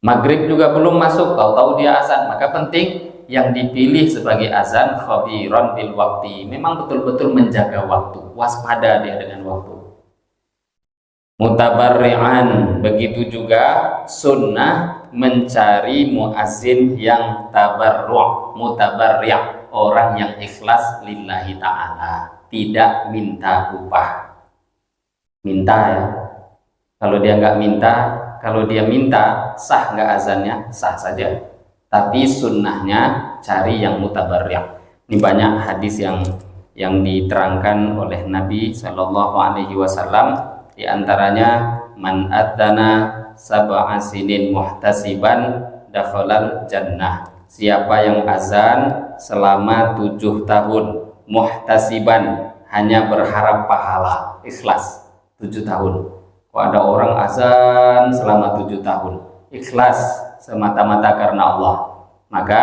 Maghrib juga belum masuk, tahu-tahu dia azan. Maka penting yang dipilih sebagai azan khabiron bil waktu, memang betul-betul menjaga waktu, waspada dia dengan waktu. Mutabarri'an, begitu juga sunnah mencari muazzin yang tabarru', mutabarri', orang yang ikhlas lillahi ta'ala, tidak minta upah. Minta ya, kalau dia nggak minta, kalau dia minta sah nggak azannya? Sah saja, tapi sunnahnya cari yang mutabarri'. Ini banyak hadis yang diterangkan oleh Nabi Shallallahu Alaihi Wasallam, diantaranya man adzana sab'a sinin muhtasiban dakhalal jannah. Siapa yang azan selama 7 tahun muhtasiban, hanya berharap pahala, ikhlas. 7 tahun. Kok ada orang azan selama 7 tahun ikhlas semata-mata karena Allah, maka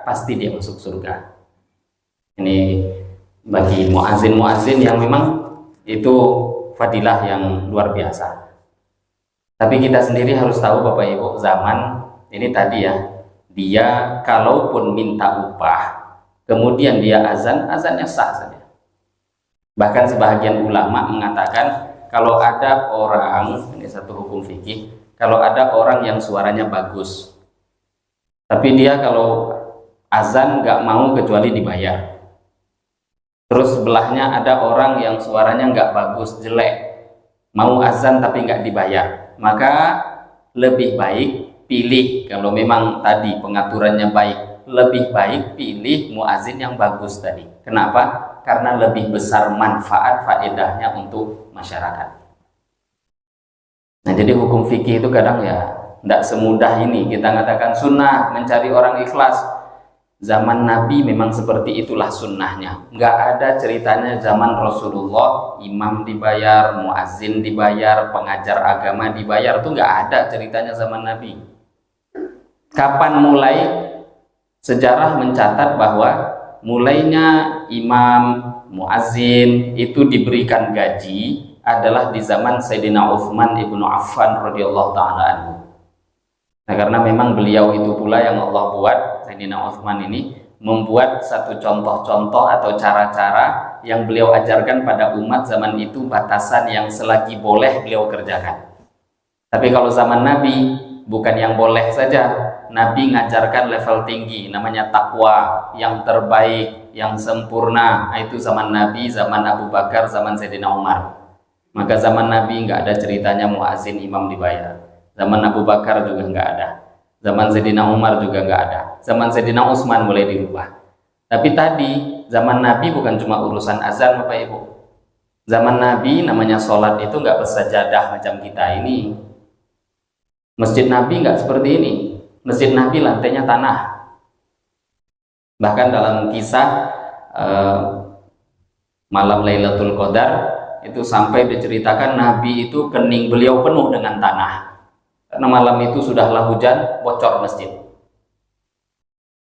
pasti dia masuk surga. Ini bagi muazin-muazin yang memang itu fadilah yang luar biasa. Tapi kita sendiri harus tahu Bapak Ibu, zaman ini tadi ya, dia kalaupun minta upah kemudian dia azan, azannya sah saja. Bahkan sebahagian ulama mengatakan, kalau ada orang, ini satu hukum fikih, kalau ada orang yang suaranya bagus, tapi dia kalau azan nggak mau kecuali dibayar. Terus sebelahnya ada orang yang suaranya nggak bagus, jelek, mau azan tapi nggak dibayar. Maka lebih baik pilih, kalau memang tadi pengaturannya baik, lebih baik pilih muazin yang bagus tadi. Kenapa? Karena lebih besar manfaat faedahnya untuk masyarakat. Nah jadi hukum fikih itu kadang ya tidak semudah ini kita katakan sunnah mencari orang ikhlas. Zaman Nabi memang seperti itulah sunnahnya. Nggak ada ceritanya zaman Rasulullah imam dibayar, muazin dibayar, pengajar agama dibayar, itu nggak ada ceritanya zaman Nabi. Kapan mulai? Sejarah mencatat bahwa mulainya imam, muazzin itu diberikan gaji adalah di zaman Sayyidina Utsman ibnu Affan radhiyallahu ta'ala anhu. Nah karena memang beliau itu pula yang Allah buat, Sayyidina Utsman ini membuat satu contoh-contoh atau cara-cara yang beliau ajarkan pada umat zaman itu, batasan yang selagi boleh beliau kerjakan. Tapi kalau zaman Nabi bukan yang boleh saja, Nabi ngajarkan level tinggi, namanya takwa, yang terbaik, yang sempurna. Itu zaman Nabi, zaman Abu Bakar, zaman Sayyidina Umar. Maka zaman Nabi nggak ada ceritanya muazin imam dibayar. Zaman Abu Bakar juga nggak ada. Zaman Sayyidina Umar juga nggak ada. Zaman Sayyidina Utsman mulai dirubah. Tapi tadi zaman Nabi bukan cuma urusan azan Bapak Ibu. Zaman Nabi namanya sholat itu nggak bersajadah macam kita ini. Masjid Nabi nggak seperti ini. Masjid Nabi lantainya tanah. Bahkan dalam kisah malam Lailatul Qadar itu sampai diceritakan Nabi itu kening beliau penuh dengan tanah. Karena malam itu sudahlah hujan, bocor masjid.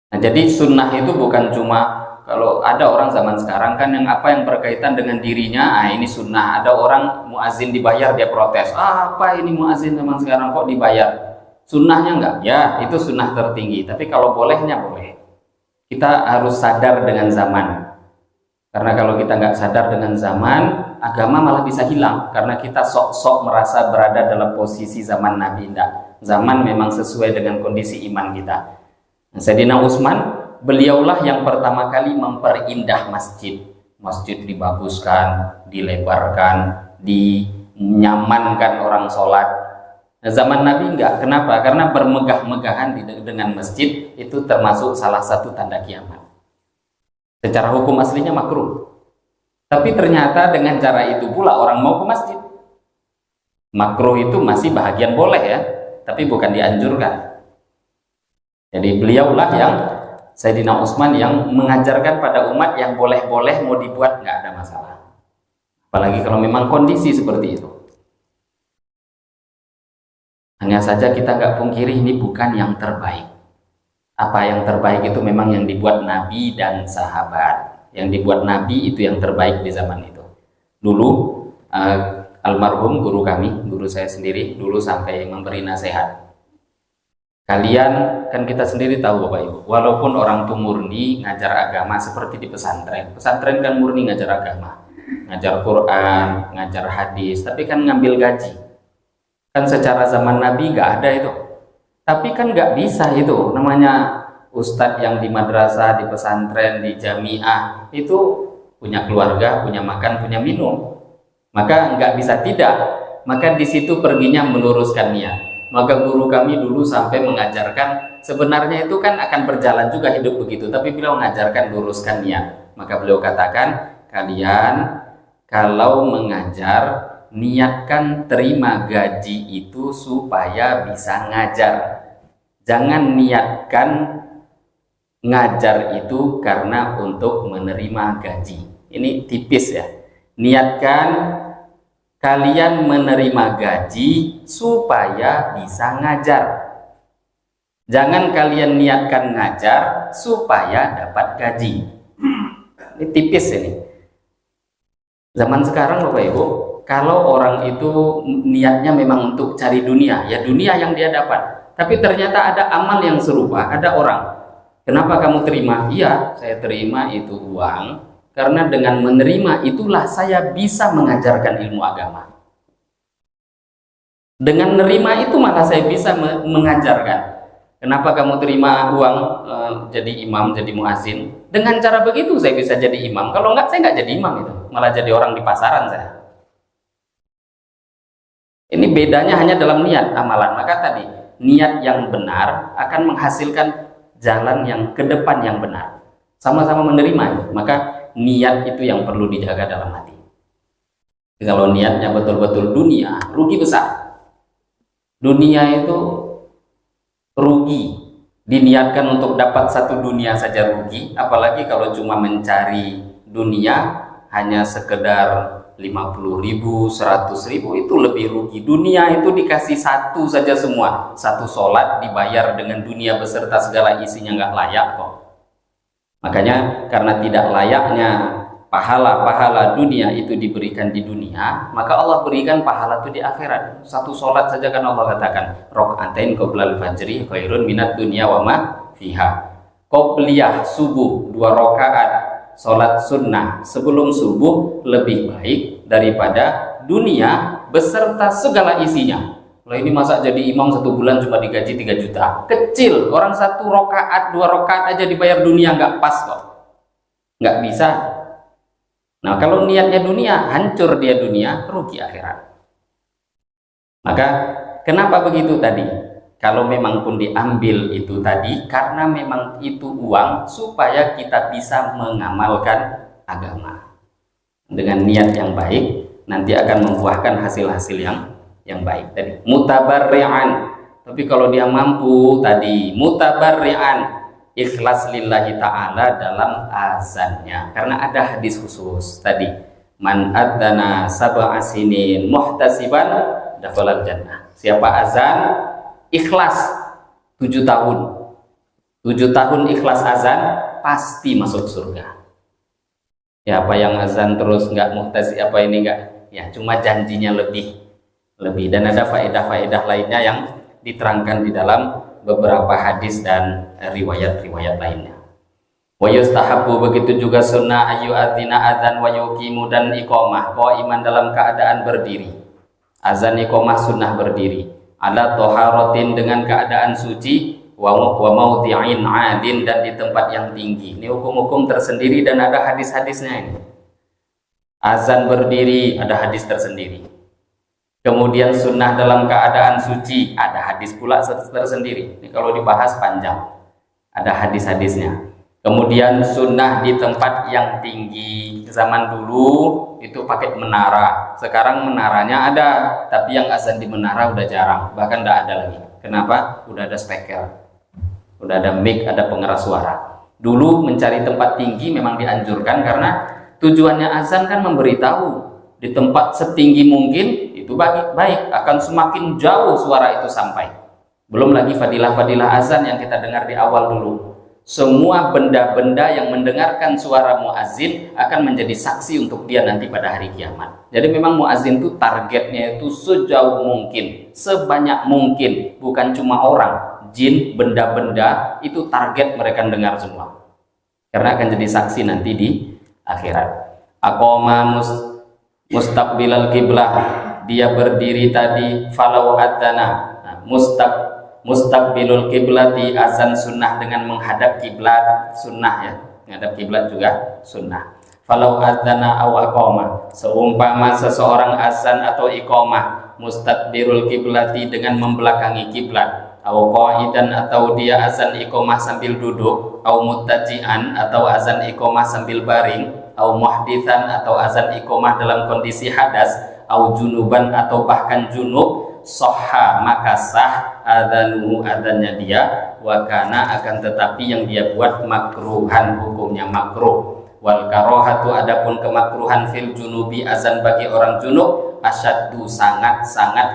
Nah jadi sunnah itu bukan cuma Kalau ada orang zaman sekarang kan yang apa yang berkaitan dengan dirinya, ini sunnah. Ada orang muazin dibayar, dia protes. Apa ini muazin zaman sekarang kok dibayar? Sunnahnya enggak? Ya, itu sunnah tertinggi. Tapi kalau bolehnya boleh. Kita harus sadar dengan zaman. Karena kalau kita nggak sadar dengan zaman, agama malah bisa hilang. Karena kita sok-sok merasa berada dalam posisi zaman Nabi. Tidak. Zaman memang sesuai dengan kondisi iman kita. Nah, Sayyidina Utsman, beliaulah yang pertama kali memperindah masjid. Masjid dibaguskan, dilebarkan, dinyamankan orang sholat. Nah, zaman Nabi enggak. Kenapa? Karena bermegah-megahan dengan masjid itu termasuk salah satu tanda kiamat. Secara hukum aslinya makruh. Tapi ternyata dengan cara itu pula orang mau ke masjid. Makruh itu masih bahagian boleh ya, tapi bukan dianjurkan. Jadi beliaulah yang Sayyidina Utsman yang mengajarkan pada umat yang boleh-boleh mau dibuat nggak ada masalah. Apalagi kalau memang kondisi seperti itu. Hanya saja kita nggak pungkiri ini bukan yang terbaik. Apa yang terbaik itu memang yang dibuat Nabi dan sahabat. Yang dibuat Nabi itu yang terbaik di zaman itu. Dulu almarhum guru kami, guru saya sendiri, dulu sampai memberi nasihat. Kalian, kan kita sendiri tahu Bapak Ibu, walaupun orang itu murni ngajar agama seperti di pesantren. Pesantren kan murni ngajar agama. Ngajar Quran, ngajar hadis, tapi kan ngambil gaji. Kan secara zaman Nabi nggak ada itu. Tapi kan nggak bisa itu, namanya ustadz yang di madrasah, di pesantren, di jamiah, itu punya keluarga, punya makan, punya minum. Maka nggak bisa tidak. Maka di situ perginya meluruskan niat. Maka guru kami dulu sampai mengajarkan, sebenarnya itu kan akan berjalan juga hidup begitu, tapi beliau mengajarkan luruskan niat. Maka beliau katakan, kalian kalau mengajar, niatkan terima gaji itu supaya bisa ngajar. Jangan niatkan ngajar itu karena untuk menerima gaji. Ini tipis ya. Niatkan kalian menerima gaji supaya bisa ngajar. Jangan kalian niatkan ngajar supaya dapat gaji. Ini tipis ini. Zaman sekarang Bapak Ibu, kalau orang itu niatnya memang untuk cari dunia, ya dunia yang dia dapat. Tapi ternyata ada amal yang serupa, ada orang. Kenapa kamu terima? Iya, saya terima itu uang. Karena dengan menerima itulah saya bisa mengajarkan ilmu agama. Dengan menerima itu malah saya bisa mengajarkan. Kenapa kamu terima uang jadi imam, jadi muazin? Dengan cara begitu saya bisa jadi imam. Kalau enggak, saya enggak jadi imam itu. Malah jadi orang di pasaran saya. Ini bedanya hanya dalam niat amalan. Maka tadi, niat yang benar akan menghasilkan jalan yang ke depan yang benar. Sama-sama menerima. Maka niat itu yang perlu dijaga dalam hati. Kalau niatnya betul-betul dunia, rugi besar. Dunia itu rugi. Diniatkan untuk dapat satu dunia saja rugi, apalagi kalau cuma mencari dunia hanya sekedar 50.000, 100.000, itu lebih rugi. Dunia itu dikasih satu saja semua. Satu sholat dibayar dengan dunia beserta segala isinya, nggak layak kok. Makanya karena tidak layaknya pahala-pahala dunia itu diberikan di dunia, maka Allah berikan pahala itu di akhirat. Satu sholat saja kan Allah katakan, rok'atain qoblal fajri khairun minat dunya wa ma fiha. Qobliyah subuh 2 rakaat sholat sunnah sebelum subuh lebih baik daripada dunia beserta segala isinya. Lah ini masa jadi imam 1 bulan cuma digaji 3 juta? Kecil, orang 1 rakaat 2 rakaat aja dibayar dunia, nggak pas kok. Nggak bisa. Nah kalau niatnya dunia, hancur dia dunia, rugi akhirat. Maka kenapa begitu tadi? Kalau memang pun diambil itu tadi, karena memang itu uang supaya kita bisa mengamalkan agama. Dengan niat yang baik, nanti akan membuahkan hasil-hasil yang baik tadi. Mutabarri'an. Tapi kalau dia mampu tadi, mutabarri'an, ikhlas lillahi ta'ala dalam azannya. Karena ada hadis khusus tadi, man adzana sab'a sinin muhtasiban dakhalal jannah. Siapa azan ikhlas 7 tahun. 7 tahun ikhlas azan, pasti masuk surga. Ya, apa yang azan terus nggak muhtasi apa ini nggak, ya cuma janjinya lebih dan ada faedah-faedah lainnya yang diterangkan di dalam beberapa hadis dan riwayat-riwayat lainnya. Wa yustahabbu, begitu juga sunnah ayu adzina adzan wa yuqimu, dan iqamah qaiman dalam keadaan berdiri. Azan iqamah sunnah berdiri, ala toharotin dengan keadaan suci, wa maudhi'in adin, dan di tempat yang tinggi. Ini hukum-hukum tersendiri dan ada hadis-hadisnya ini. Azan berdiri ada hadis tersendiri. Kemudian sunnah dalam keadaan suci ada hadis pula tersendiri. Ini kalau dibahas panjang, ada hadis-hadisnya. Kemudian sunnah di tempat yang tinggi. Zaman dulu itu pakai menara. Sekarang menaranya ada, tapi yang azan di menara udah jarang, bahkan tidak ada lagi. Kenapa? Udah ada speaker, udah ada mic, ada pengeras suara. Dulu mencari tempat tinggi memang dianjurkan karena tujuannya azan kan memberitahu di tempat setinggi mungkin itu baik, akan semakin jauh suara itu sampai. Belum lagi fadilah-fadilah azan yang kita dengar di awal dulu. Semua benda-benda yang mendengarkan suara muazin akan menjadi saksi untuk dia nanti pada hari kiamat. Jadi memang muazin itu targetnya itu sejauh mungkin, sebanyak mungkin, bukan cuma orang, jin, benda-benda, itu target mereka dengar semua. Karena akan jadi saksi nanti di akhirat. Aqama mustaqbilal qiblah, dia berdiri tadi falau adzana. Mustaqbilul kiblati, azan sunnah dengan menghadap kiblat, sunnah ya, menghadap kiblat juga sunnah. Falau adzana aw aqama, seumpama seseorang azan atau iqamah mustaqbilul kiblati dengan membelakangi kiblat, aw qa'idan atau dia azan iqamah sambil duduk, aw muttaji'an atau azan iqamah sambil baring, aw muhditsan atau azan iqamah dalam kondisi hadas, aw junuban atau bahkan junub, soha maka sah adzanu adzannya dia, wakana akan tetapi yang dia buat makruhan, hukumnya makruh. Wal karohatu, adapun kemakruhan fil junubi, azan bagi orang junub, asyaddu sangat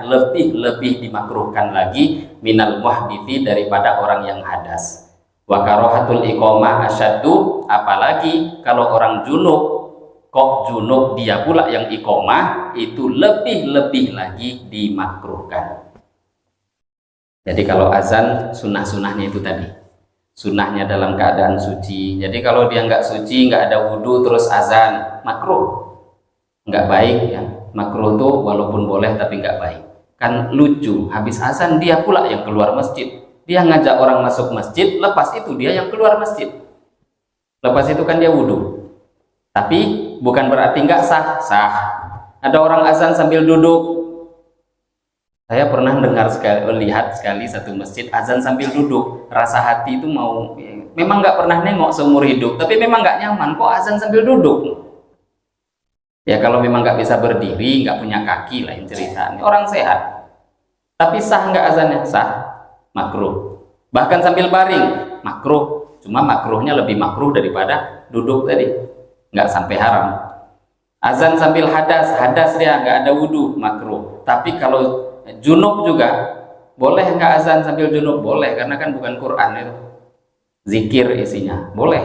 lebih dimakruhkan lagi minal muhdithi daripada orang yang hadas. Wa karohatul iqamah asyaddu, apalagi kalau orang junub kok junub dia pula yang iqamah, itu lebih lagi dimakruhkan. Jadi kalau azan sunnah-sunnahnya itu tadi, sunnahnya dalam keadaan suci. Jadi kalau dia nggak suci, nggak ada wudhu terus azan, makruh, nggak baik ya. Makruh tuh walaupun boleh tapi nggak baik. Kan lucu, habis azan dia pula yang keluar masjid, dia ngajak orang masuk masjid, lepas itu dia yang keluar masjid, lepas itu kan dia wudhu. Tapi bukan berarti nggak sah. Ada orang azan sambil duduk. Saya pernah lihat sekali satu masjid azan sambil duduk. Rasa hati itu mau, memang nggak pernah nengok seumur hidup, tapi memang nggak nyaman kok azan sambil duduk. Ya kalau memang nggak bisa berdiri, nggak punya kaki, lain cerita. Ini orang sehat. Tapi sah nggak azannya? Sah. Makruh. Bahkan sambil baring, makruh. Cuma makruhnya lebih makruh daripada duduk tadi. Nggak sampai haram. Azan sambil hadas dia nggak ada wudhu, makruh. Tapi kalau junub juga boleh nggak azan sambil junub? Boleh, karena kan bukan Quran itu, zikir isinya, boleh.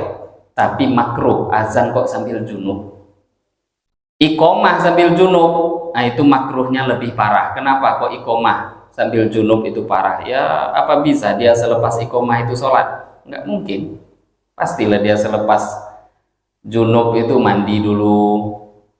Tapi makruh azan kok sambil junub. Iqomah sambil junub, nah itu makruhnya lebih parah. Kenapa kok iqomah sambil junub itu parah? Ya apa bisa dia selepas iqomah itu sholat? Nggak mungkin. Pastilah dia selepas junub itu mandi dulu.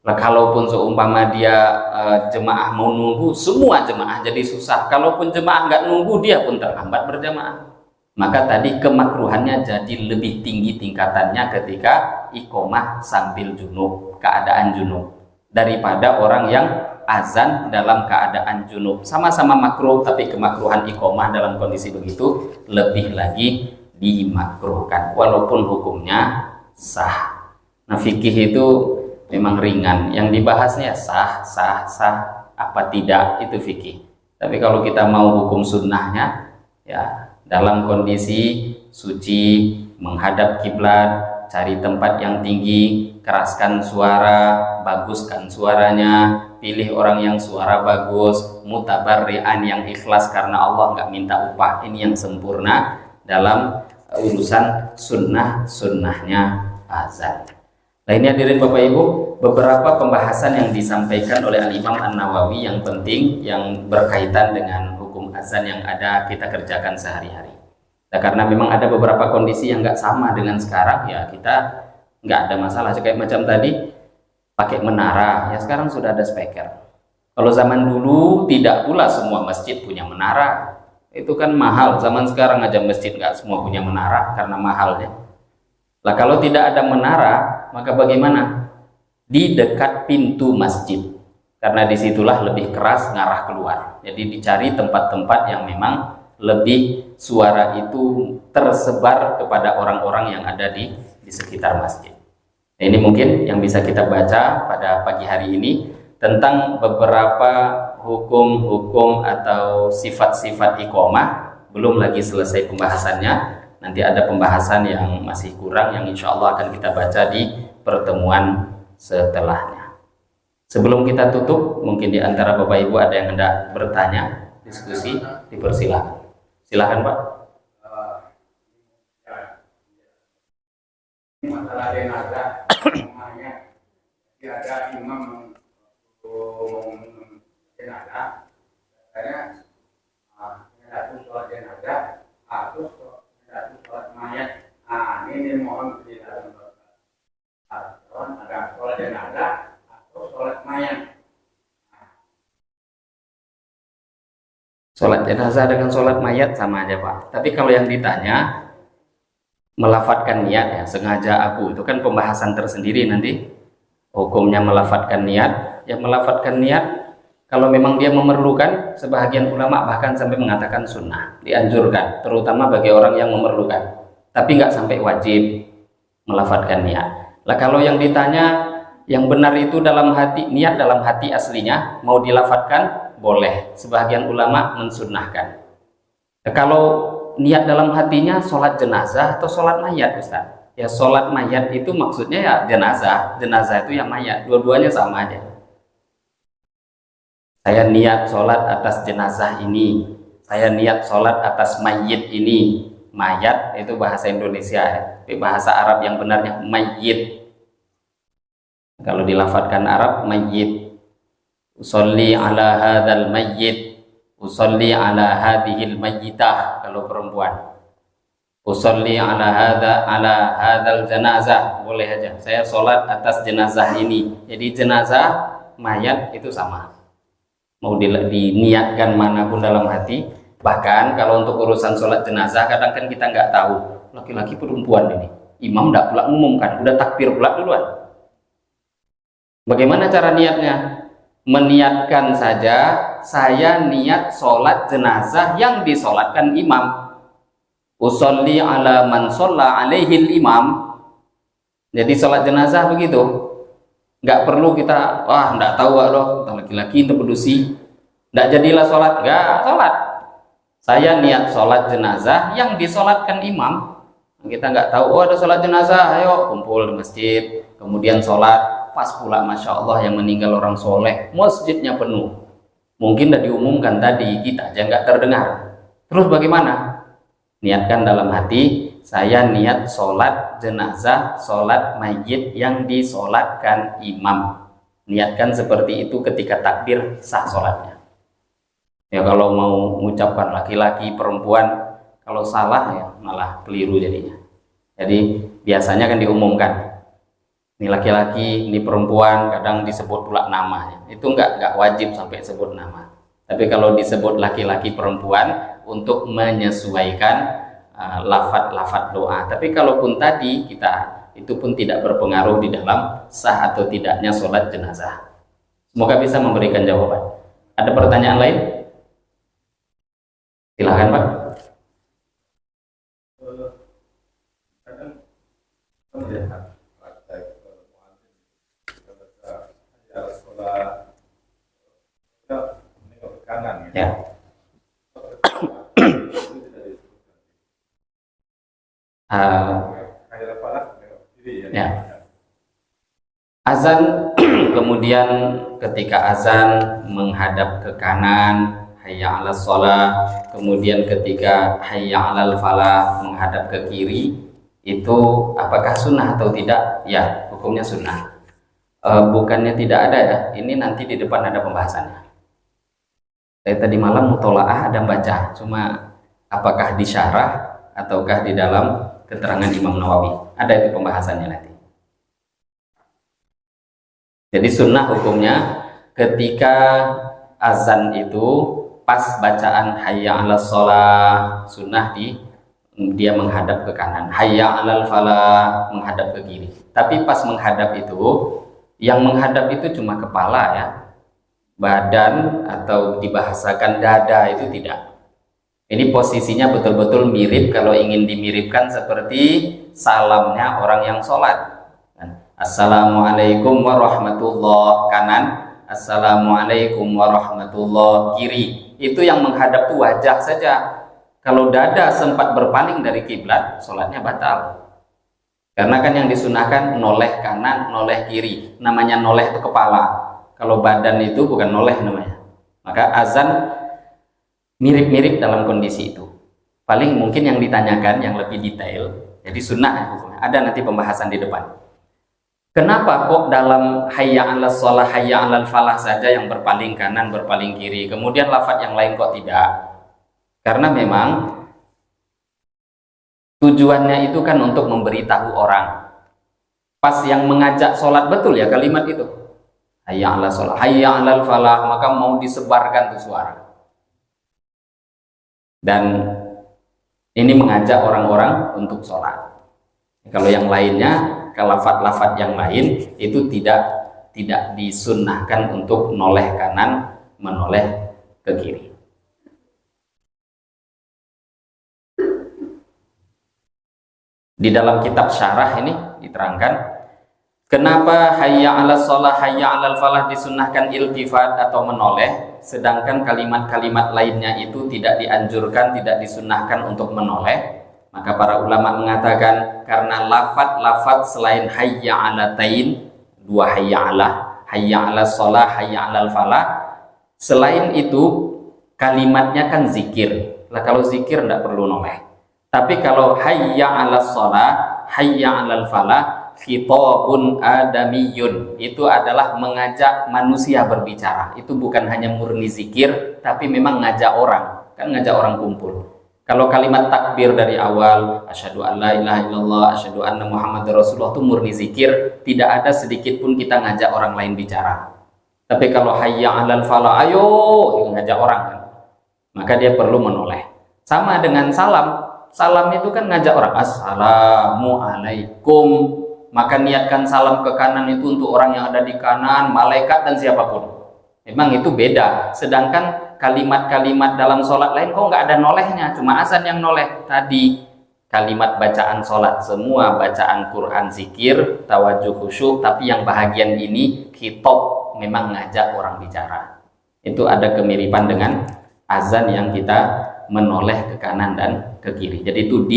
Kalaupun seumpama dia jemaah mau nunggu, semua jemaah jadi susah. Kalaupun jemaah nggak nunggu, dia pun terlambat berjemaah. Maka tadi kemakruhannya jadi lebih tinggi tingkatannya ketika iqomah sambil junub, keadaan junub, daripada orang yang azan dalam keadaan junub. Sama-sama makruh, tapi kemakruhan iqomah dalam kondisi begitu lebih lagi dimakruhkan, walaupun hukumnya sah. Nah, fikih itu memang ringan, yang dibahasnya sah apa tidak, itu fikih. Tapi kalau kita mau hukum sunnahnya, ya dalam kondisi suci, menghadap kiblat, cari tempat yang tinggi, keraskan suara, baguskan suaranya, pilih orang yang suara bagus, mutabarri'an yang ikhlas karena Allah, nggak minta upah. Ini yang sempurna dalam urusan sunnahnya azan. Nah ini hadirin Bapak Ibu, beberapa pembahasan yang disampaikan oleh Al-Imam An-Nawawi yang penting, yang berkaitan dengan hukum azan yang ada kita kerjakan sehari-hari. Nah, karena memang ada beberapa kondisi yang nggak sama dengan sekarang, ya kita nggak ada masalah. Kayak macam tadi pakai menara, ya sekarang sudah ada speaker. Kalau zaman dulu tidak pula semua masjid punya menara, itu kan mahal. Zaman sekarang aja masjid nggak semua punya menara karena mahalnya. Lah kalau tidak ada menara, maka bagaimana? Di dekat pintu masjid, karena disitulah lebih keras ngarah keluar. Jadi dicari tempat-tempat yang memang lebih suara itu tersebar kepada orang-orang yang ada di sekitar masjid. Nah, ini mungkin yang bisa kita baca pada pagi hari ini tentang beberapa hukum-hukum atau sifat-sifat iqomah. Belum lagi selesai pembahasannya. Nanti ada pembahasan yang masih kurang yang insya Allah akan kita baca di pertemuan setelahnya. Sebelum kita tutup, mungkin di antara Bapak Ibu ada yang hendak bertanya, diskusi, dipersilakan. Silakan Pak. Masalah jenazah, namanya ada imam jenazah, karena satu sholat jenazah, atau satu sholat mayat. Ini mohon tidak ada sholat jenazah atau sholat mayat. Sholat jenazah dengan sholat mayat sama aja Pak. Tapi kalau yang ditanya melafatkan niat, ya sengaja aku, itu kan pembahasan tersendiri nanti. Hukumnya melafatkan niat, ya melafatkan niat kalau memang dia memerlukan, sebahagian ulama bahkan sampai mengatakan sunnah, dianjurkan, terutama bagi orang yang memerlukan, tapi nggak sampai wajib melafatkan niat. Lah kalau yang ditanya yang benar itu dalam hati, niat dalam hati aslinya mau dilafatkan boleh, sebahagian ulama mensunnahkan. Nah, kalau niat dalam hatinya sholat jenazah atau sholat mayat Ustaz? Ya sholat mayat itu maksudnya ya jenazah, jenazah itu yang mayat, dua-duanya sama aja. Saya niat sholat atas jenazah ini, saya niat sholat atas mayit ini. Mayat itu bahasa Indonesia, ya. Bahasa Arab yang benarnya mayit. Kalau dilafatkan Arab mayit. Usolli ala hadzal mayyit, usolli ala hadhil mayyitah kalau perempuan. Usolli ala hadzal janazah, boleh aja. Saya sholat atas jenazah ini. Jadi jenazah, mayat itu sama. Mau diniatkan manapun dalam hati. Bahkan kalau untuk urusan sholat jenazah, kadang kan kita nggak tahu laki-laki perempuan ini. Imam nggak pula mengumumkan, udah takbir pula duluan. Bagaimana cara niatnya? Meniatkan saja, saya niat sholat jenazah yang disolatkan imam. Usolli ala man sholla alaihil imam. Jadi sholat jenazah begitu. Nggak perlu kita, wah nggak tahu loh, laki-laki itu pedusi. Nggak jadilah sholat, nggak sholat. Saya niat sholat jenazah yang disolatkan imam. Kita nggak tahu, oh ada sholat jenazah, ayo kumpul di masjid, kemudian sholat. Pas pula Masya Allah yang meninggal orang soleh, masjidnya penuh. Mungkin udah diumumkan tadi, kita aja nggak terdengar. Terus bagaimana? Niatkan dalam hati, saya niat sholat jenazah, sholat mayit yang disolatkan imam. Niatkan seperti itu ketika takbir sah sholatnya. Ya kalau mau mengucapkan laki-laki, perempuan, kalau salah ya malah keliru jadinya. Jadi biasanya kan diumumkan. Ini laki-laki, ini perempuan, kadang disebut pula namanya. Itu nggak wajib sampai sebut nama. Tapi kalau disebut laki-laki perempuan untuk menyesuaikan lafaz-lafaz doa. Tapi kalaupun tadi kita itu pun tidak berpengaruh di dalam sah atau tidaknya sholat jenazah. Semoga bisa memberikan jawaban. Ada pertanyaan lain? Silahkan Pak. Ya. Ya. Azan kemudian ketika azan menghadap ke kanan, hayya 'alas shalah, kemudian ketika hayya 'alal falah menghadap ke kiri, itu apakah sunnah atau tidak? Ya, hukumnya sunnah. Bukannya tidak ada ya, ini nanti di depan ada pembahasannya. Saya tadi malam mutolaah ada baca, cuma apakah di syarah ataukah di dalam keterangan Imam Nawawi, ada itu pembahasannya nanti. Jadi sunnah hukumnya ketika azan itu pas bacaan hayya 'alas shalah, sunnah dia menghadap ke kanan, hayya 'alal falah menghadap ke kiri. Tapi pas menghadap itu, yang menghadap itu cuma kepala ya, badan atau dibahasakan dada itu tidak. Ini posisinya betul-betul mirip, kalau ingin dimiripkan seperti salamnya orang yang sholat. Assalamualaikum warahmatullah kanan, assalamualaikum warahmatullah kiri. Itu yang menghadap tuh wajah saja. Kalau dada sempat berpaling dari kiblat, sholatnya batal. Karena kan yang disunahkan noleh kanan, noleh kiri. Namanya noleh itu kepala. Kalau badan itu bukan noleh namanya. Maka azan mirip-mirip dalam kondisi itu. Paling mungkin yang ditanyakan yang lebih detail. Jadi sunnah hukumnya. Ada nanti pembahasan di depan. Kenapa kok dalam hayya 'alas shalah, hayya 'alal falah saja yang berpaling kanan, berpaling kiri, kemudian lafaz yang lain kok tidak? Karena memang tujuannya itu kan untuk memberitahu orang. Pas yang mengajak sholat betul ya kalimat itu. Hayya 'alas shalah, hayya 'alal falah, maka mau disebarkan tuh suara. Dan ini mengajak orang-orang untuk sholat. Kalau yang lainnya, lafaz-lafaz yang lain itu tidak disunnahkan untuk noleh kanan, menoleh ke kiri. Di dalam kitab syarah ini diterangkan kenapa hayya 'alas shalah, hayya 'alal falah disunnahkan iltifat atau menoleh, sedangkan kalimat-kalimat lainnya itu tidak dianjurkan, tidak disunnahkan untuk menoleh. Maka para ulama mengatakan karena lafaz-lafaz selain hayya 'alatain, dua hayya 'alah, hayya 'alas shalah, hayya 'alal falah, selain itu kalimatnya kan zikir. Lah kalau zikir tidak perlu noleh. Tapi kalau hayya 'alas shalah, hayya 'alal falah, khitabun adamiyun, itu adalah mengajak manusia berbicara. Itu bukan hanya murni zikir, tapi memang ngajak orang, kan ngajak orang kumpul. Kalau kalimat takbir dari awal, asyhadu an la ilaha illallah, asyhadu anna muhammadar rasulullah, itu murni zikir, tidak ada sedikit pun kita ngajak orang lain bicara. Tapi kalau hayya 'alal falah, ayo ngajak orang kan, maka dia perlu menoleh. Sama dengan salam. Salam itu kan ngajak orang, assalamualaikum, maka niatkan salam ke kanan itu untuk orang yang ada di kanan, malaikat dan siapapun. Memang itu beda. Sedangkan kalimat-kalimat dalam sholat lain kok nggak ada nolehnya, cuma azan yang noleh. Tadi kalimat bacaan sholat semua bacaan Quran, zikir, tawajuh, khusyuk, tapi yang bahagian ini khitab, memang ngajak orang bicara. Itu ada kemiripan dengan azan yang kita menoleh ke kanan dan ke kiri. Jadi itu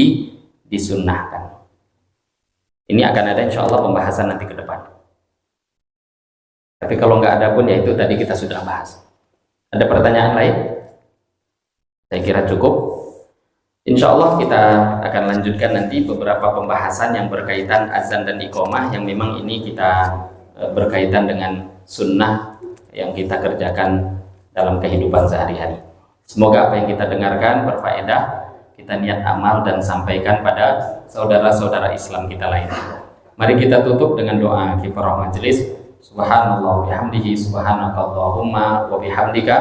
disunnahkan. Ini akan ada insya Allah pembahasan nanti ke depan. Tapi kalau nggak ada pun ya itu tadi kita sudah bahas. Ada pertanyaan lain? Saya kira cukup. Insya Allah kita akan lanjutkan nanti beberapa pembahasan yang berkaitan azan dan iqamah, yang memang ini kita berkaitan dengan sunnah yang kita kerjakan dalam kehidupan sehari-hari. Semoga apa yang kita dengarkan berfaedah, kita niat amal dan sampaikan pada saudara-saudara Islam kita lainnya. Mari kita tutup dengan doa kifarah majelis. Subhanallah bihamdihi, subhanakallahumma wa bihamdika,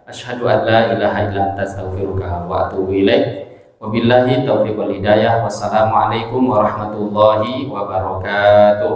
asyhadu an la ilaha illa anta, astaghfiruka wa atubu ilaik. Wabillahi taufiq wal hidayah. Wassalamualaikum warahmatullahi wabarakatuh.